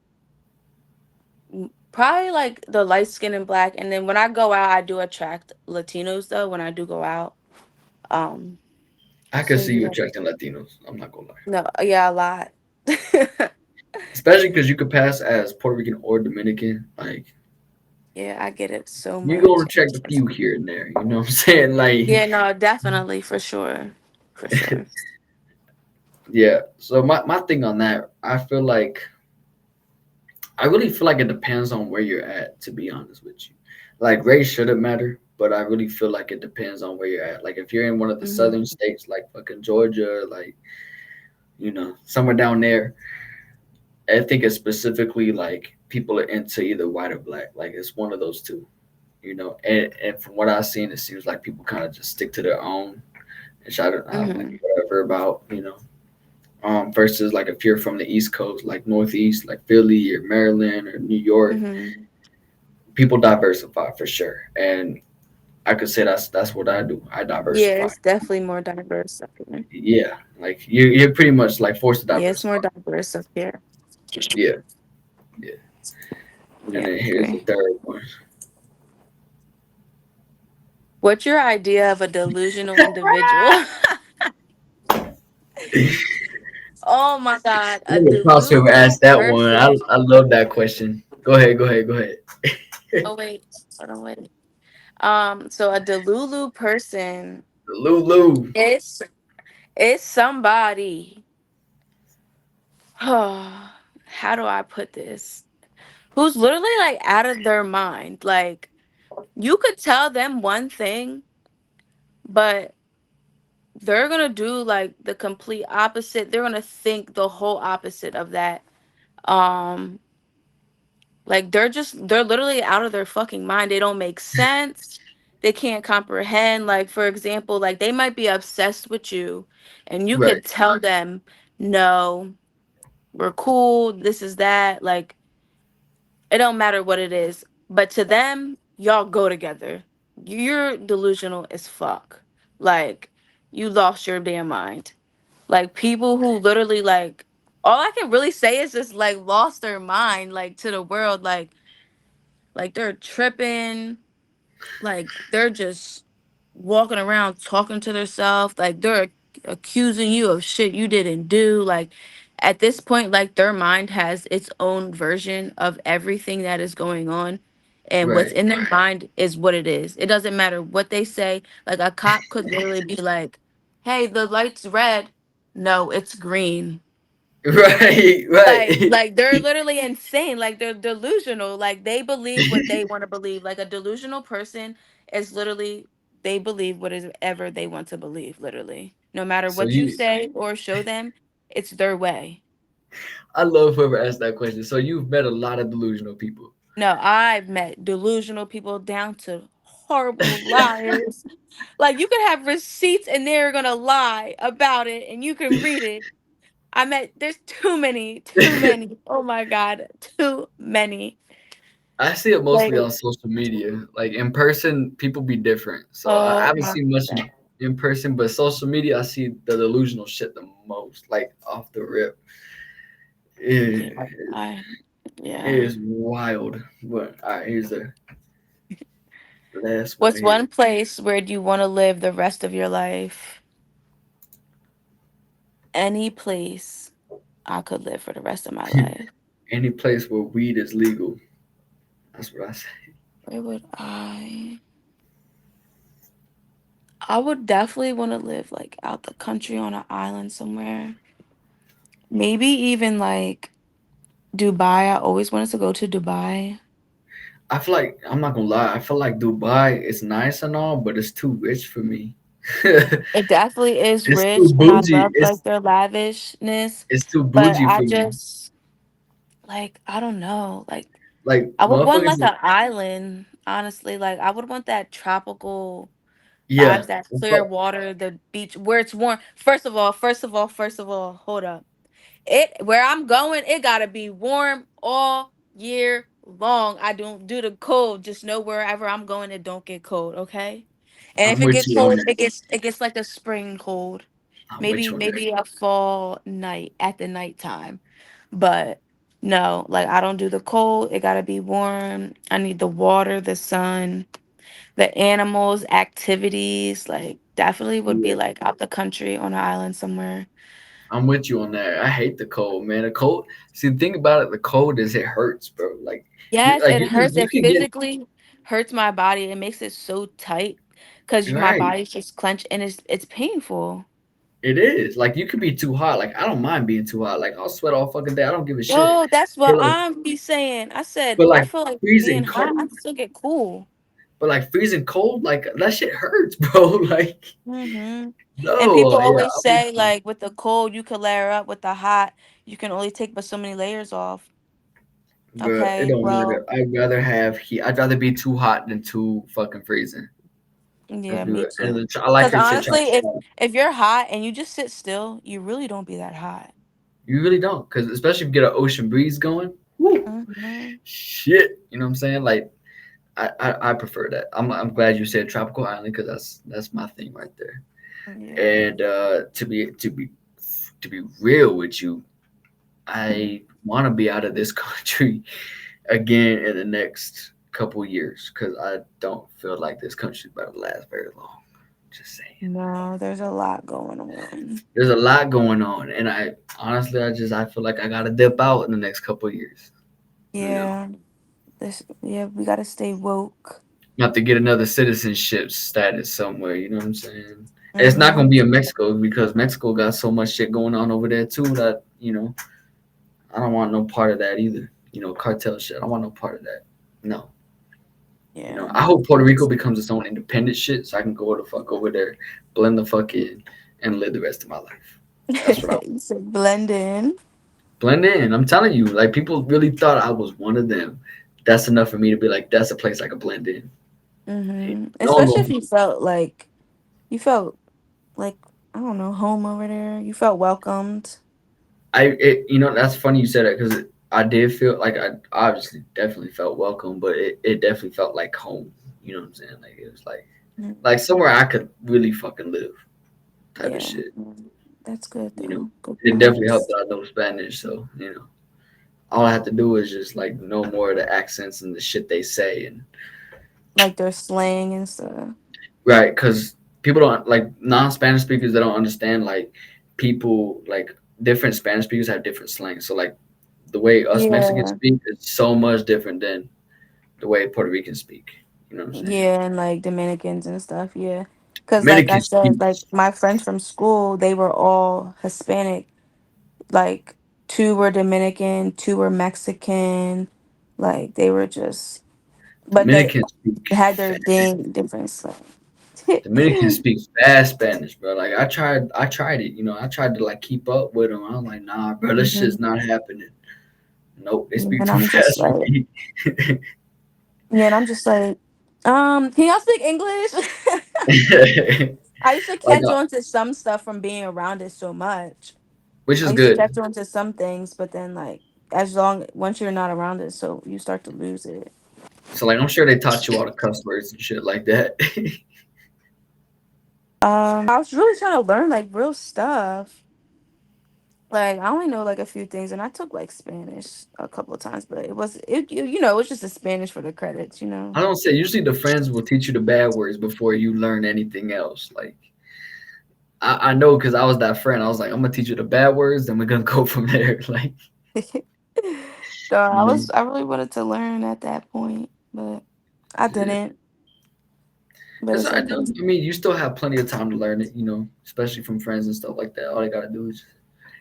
probably like the light skin and black. And then when I go out, I do attract Latinos though, when I do go out. Um I can so see you yeah. attracting Latinos. I'm not gonna lie, No, yeah, a lot. especially because you could pass as Puerto Rican or Dominican. Like Yeah, I get it so you gonna much. attract a few here and there. You know what I'm saying? Like Yeah, no, definitely for sure. For sure. yeah. So my thing on that, I feel like I really feel like it depends on where you're at, to be honest with you. Like race shouldn't matter, but I really feel like it depends on where you're at. Like if you're in one of the southern Mhm. states, like fucking Georgia, like somewhere down there, I think it's specifically like people are into either white or black. Like it's one of those two. And from what I've seen, it seems like people kind of just stick to their own and try to have like Mhm. whatever about versus like if you're from the East Coast, like Northeast, like Philly or Maryland or New York, Mhm. people diversify for sure. And I could say that's what I do. I Yeah, diversify. it's definitely more diverse up here. Yeah, like you're pretty much like forced to Yeah, it's more diversify. diverse up here. Yeah, yeah. And Yeah, then I here's the agree. third one. What's your idea of a delusional individual? Oh my God, a Look at Cross whoever delusional asked that one. person. I love that question. Go ahead, go ahead, go ahead. Oh wait, hold on, wait. So a delulu person Lulu. is somebody. How do I put this? Who's literally like out of their mind. Like you could tell them one thing, but they're gonna do like the complete opposite. They're gonna think the whole opposite of that. Um, like they're literally out of their fucking mind. They don't make sense. They can't comprehend. Like for example, like they might be obsessed with you, and you Right, could tell them, no, we're cool. This is that. Like it don't matter what it is. But to them, y'all go together. You're delusional as fuck. Like you lost your damn mind. Like people who literally like all I can really say is just like lost their mind like to the world like they're tripping, like they're just walking around talking to themselves, like they're accusing you of shit you didn't do. Like at this point, like their mind has its own version of everything that is going on. And what's right, in their mind is what it is. It doesn't matter what they say. Like a cop could literally be like, hey, the light's red. No, it's green. right, right. Like they're literally insane. Like they're delusional. Like they believe what they want to believe. Like a delusional person is literally they believe what is ever they want to believe. Literally, no matter So what you you, say or show them, it's their way. I love whoever asked that question. So you've met a lot of delusional people. No, I've met delusional people down to horrible liars. Like you can have receipts and they're gonna lie about it, and you can read it. I met there's too many, too many. Oh my god, too many. I see it Like mostly on social media. Like in person, people be different. So I oh haven't my seen much god. in person, but social media, I see the delusional shit the most. Like off the rip, Yeah, it, I it yeah. is wild. But all right, here's the last one What's here. one place where do you want to live the rest of your life? Any place I could live for the rest of my life. Any place where weed is legal. That's what I say. Where would I would definitely want to live like out the country on an island somewhere. Maybe even like Dubai. I always wanted to go to Dubai. I feel like I'm not gonna lie. I feel like Dubai is nice and all, but it's too rich for me. It definitely is It's too rich and I bougie. love like their lavishness, It's too but bougie I for me. just like I don't know. Like Like I would want motherfuckers. like an island, honestly. Like I would want that tropical Yeah. vibes, that clear water, the beach where it's warm. First of all, hold up. It where I'm going, it gotta be warm all year long. I don't do the cold. Just know wherever I'm going, it don't get cold, okay? And if I'm it with gets you on cold, that. it gets like a spring cold. I'm with Maybe you on that. maybe a fall night at the nighttime. But no, like I don't do the cold. It gotta be warm. I need the water, the sun, the animals, activities. Like definitely would be Yeah. like out the country on an island somewhere. I'm with you on that. I hate the cold, man. The cold. See, the thing about it, the cold is it hurts, bro. Yes, it You can hurts. you It can get physically hurts my body. It makes it so tight because my right. body's just clenched and it's painful. It is like you could be too hot. Like I don't mind being too hot. Like I'll sweat all fucking day. I don't give a shit. Yo, that's what But like, I'm be saying. I said but I like feel like being freezing hot, I cold. still get cool. But like freezing cold, like that shit hurts, bro. Like Hmm. And no, people yeah, always say like with the cold you could layer up, with the hot you can only take but so many layers off. but it Okay, don't matter. well, I'd rather have heat. I'd rather be too hot than too fucking freezing. Let's yeah, do me it. And too. I like Cause your shit honestly, if tropical. if you're hot and you just sit still, you really don't be that hot. You really don't, because especially if you get an ocean breeze going. Woo, Hmm. shit. You know what I'm saying? Like I prefer that. I'm glad you said tropical island because that's my thing right there. Yeah. And to be real with you, I want to be out of this country again in the next couple years because I don't feel like this country's about to last very long. Just saying. No, there's a lot going on. There's a lot going on, and I honestly, I feel like I gotta dip out in the next couple of years. You know, Yeah. Yeah, we gotta stay woke. not to get another citizenship status somewhere. You know what I'm saying? And it's not gonna Hmm. be in Mexico because Mexico got so much shit going on over there too that I don't want no part of that either. Cartel shit. I don't want no part of that. No. Yeah. I hope Puerto Rico becomes its own independent shit so I can go the fuck over there, blend the fuck in, and live the rest of my life. That's what I want. You said blend in. Blend in. I'm telling you, like people really thought I was one of them. That's enough for me to be like, that's a place I could blend in. Hey, Hmm. no, Especially if no. you felt like, I don't know, home over there. You felt welcomed. That's funny you said that because I did feel like I obviously definitely felt welcome, but it definitely felt like home. You know what I'm saying? Like it was like Mhm. somewhere I could really fucking live type of Yeah. shit. That's good You know, though. Good it definitely helped vibes. that I know Spanish, so all I have to do is just like know more of the accents and the shit they say, and Like their slang and stuff. right, because people don't like non-Spanish speakers. They don't understand like people like different Spanish speakers have different slang. So like the way us Mexicans Yeah. speak is so much different than the way Puerto Ricans speak. You know what I'm saying? Yeah, and like Dominicans and stuff, yeah. Cause like I Dominicans said, speak. like my friends from school, they were all Hispanic. Like two were Dominican, two were Mexican. Like they were just, but they Dominicans speak. had their dang different slang. Dominicans speak fast Spanish, bro. Like I tried it. I tried to like keep up with them. I was like, nah, bro, this shit's Mhm. not happening. Nope, they speak And too I'm just fast for like, me. yeah, and I'm just like, can y'all speak English? I used to like, catch on to some stuff from being around it so much. which I is used to good. catch on to some things, but then like once you're not around it, so you start to lose it. So like, I'm sure they taught you all the cuss words and shit like that. I was really trying to learn like real stuff. Like I only know like a few things, and I took like Spanish a couple of times, but it was just a Spanish for the credits, you know. I don't say usually the friends will teach you the bad words before you learn anything else. Like I know because I was that friend. I was like, I'm gonna teach you the bad words, then we're gonna go from there. Like So you know, I really wanted to learn at that point, but I yeah. didn't. But That's it's all right okay. though. I mean, you still have plenty of time to learn it. Especially from friends and stuff like that. All they gotta do is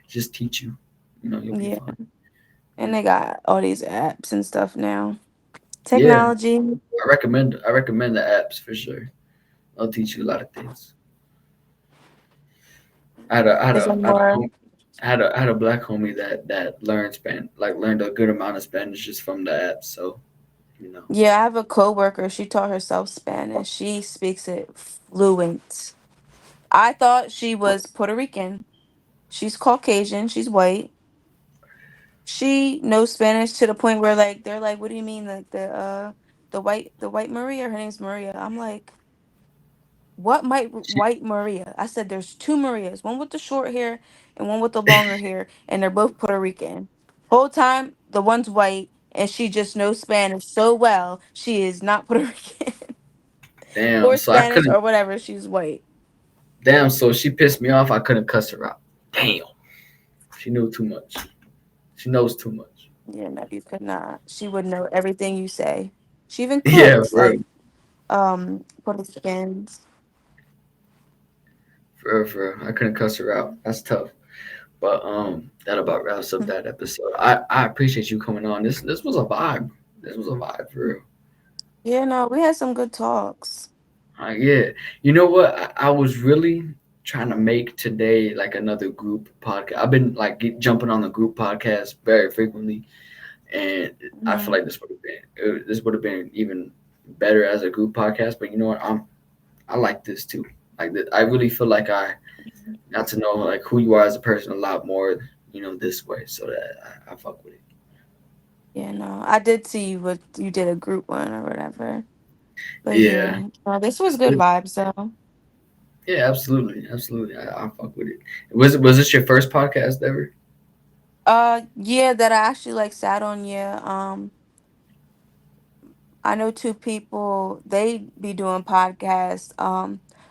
just teach you. You'll be Yeah, fine. and they got all these apps and stuff now. Yeah, Technology. I recommend the apps for sure. I'll teach you a lot of things. I had a I had Is there a, I had a, more? hom- I had a black homie that learned a good amount of Spanish just from the apps. So you know, Yeah, I have a coworker. She taught herself Spanish. She speaks it fluent. I thought she was Puerto Rican. She's Caucasian. She's white. She knows Spanish to the point where like they're like, "What do you mean?" Like the white Maria. Her name's Maria. I'm like, "What she, white Maria?" I said, "There's two Marias. One with the short hair and one with the longer hair, and they're both Puerto Rican." Whole time the one's white, and she just knows Spanish so well. She is not Puerto Rican. damn. Or So I Spanish couldn't. or whatever. She's white. Damn. So she pissed me off. I couldn't cuss her out. Damn. She knew too much. She knows too much. Yeah, no, you could not. She would know everything you say. She even Yeah, cooks for like real. Puerto Ricans. For real. I couldn't cuss her out. That's tough. But that about wraps up that episode. I appreciate you coming on. This was a vibe. This was a vibe for real. Yeah, no, we had some good talks. Yeah. You know what? I was really trying to make today like another group podcast. I've been like jumping on the group podcast very frequently, and I feel like Mhm. this would have been even better as a group podcast. But you know what? I like this too. I really feel like I got to know like who you are as a person a lot more. This way, so that I fuck with it. Yeah, no, I did see what you did a group one or whatever. But Yeah. yeah, this was good vibes though. Yeah, absolutely, absolutely. I fuck with it. Was this your first podcast ever? Yeah, that I actually like sat on. Yeah, I know two people. They be doing podcasts.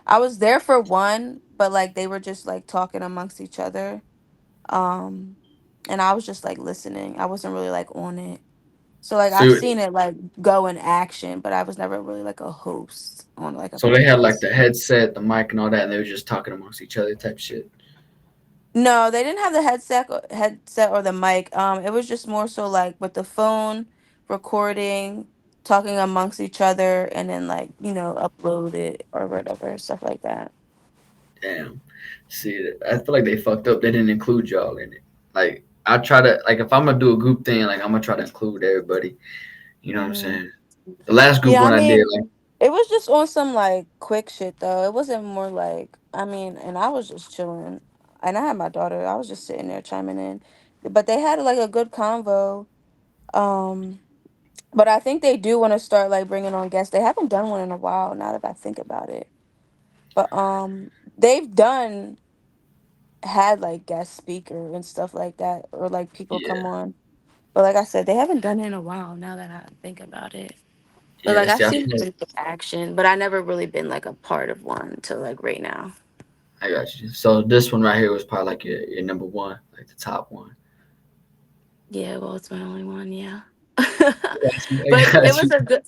I was there for one, but like they were just like talking amongst each other. Um, and I was just like listening. I wasn't really like on it. So like I've So seen it like go in action, but I was never really like a host on like a so they had like podcast. the headset, the mic, and all that, and they were just talking amongst each other type shit. No, they didn't have the headset or the mic. It was just more so like with the phone recording, talking amongst each other, and then like upload it or whatever stuff like that. Damn. See, I feel like they fucked up. They didn't include y'all in it. Like I try to like if I'm gonna do a group thing, like I'm gonna try to include everybody. You know what I'm Hmm. saying? The last group Yeah, I one I did, mean, like it was just on some like quick shit though. It wasn't more like I mean, and I was just chilling, and I had my daughter. I was just sitting there chiming in, but they had like a good convo. Um. But I think they do want to start like bringing on guests. They haven't done one in a while now that I think about it. But they've done had like guest speaker and stuff like that or like people come yeah, on. But like I said, they haven't done it in a while now that I think about it. But yeah. like I've See, I seen feel like them in action, but I never really been like a part of one until like right now. I got you. So this one right here was probably like your number one, like the top one. Yeah, well it's my only one, yeah. I got you. I But it got was you. a good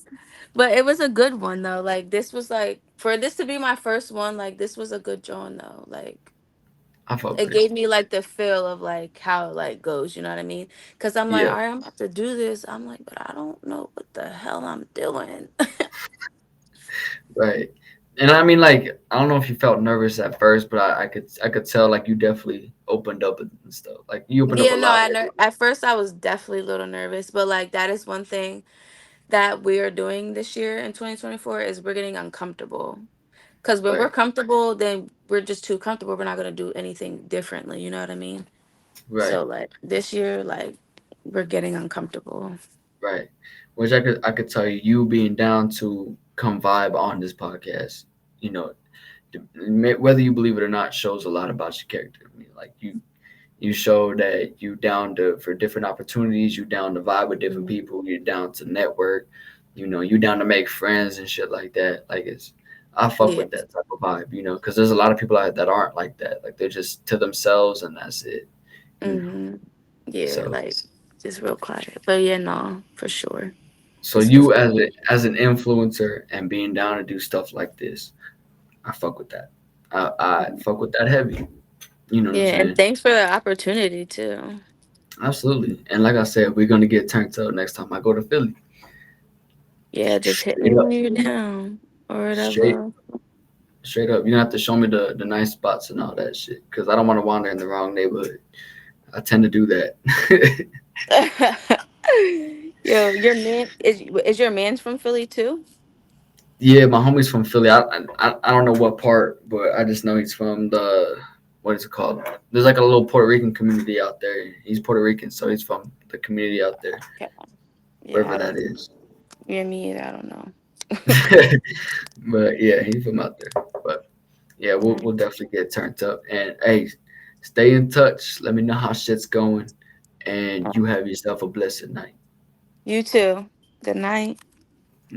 but it was a good one though. Like this was like for this to be my first one, like this was a good John though. Like I fuck it with it. gave me like the feel of like how it like goes, you know what I mean? Because I'm like, Yeah, all right, I'm about to do this. I'm like, but I don't know what the hell I'm doing. right. And I mean, like, I don't know if you felt nervous at first, but I could tell like you definitely opened up and stuff. Like you opened up a Yeah, no, lot. at first I was definitely a little nervous, but like that is one thing that we are doing this year in 2024 is we're getting uncomfortable. Because when we're Right, comfortable, then we're just too comfortable. We're not gonna do anything differently. You know what I mean? right, So like this year, like we're getting uncomfortable. right. Which I could tell you, you being down to come vibe on this podcast, you know, whether you believe it or not, shows a lot about your character. I mean, like you show that you down to for different opportunities, you down to vibe with different Mhm. people, you're down to network, you down to make friends and shit like that. Like I fuck Yeah. with that type of vibe, because there's a lot of people out that aren't like that. Like they're just to themselves and that's it, you know. Hmm. Yeah, So like just real quiet. But yeah, no, for sure. so This was you good. as an influencer and being down to do stuff like this, I fuck with that. I fuck with that heavy. You know what I'm Yeah, and saying? thanks for the opportunity too. Absolutely. And like I said, we're gonna get turned up next time I go to Philly. Yeah, just hit me Straight up. when you're down or Straight whatever. straight up. You don't have to show me the nice spots and all that shit. Cause I don't want to wander in the wrong neighborhood. I tend to do that. Yo, your man is your man's from Philly too? Yeah, my homie's from Philly. I don't know what part, but I just know he's from the what is it called? There's like a little Puerto Rican community out there. He's Puerto Rican, so he's from the community out there, Okay. Yeah, wherever I that don't. is. Yeah, me either. I don't know. But yeah, he's from out there. But yeah, we'll Alright. we'll definitely get turned up. And hey, stay in touch. Let me know how shit's going, and you have yourself a blessed night. You too. Good night.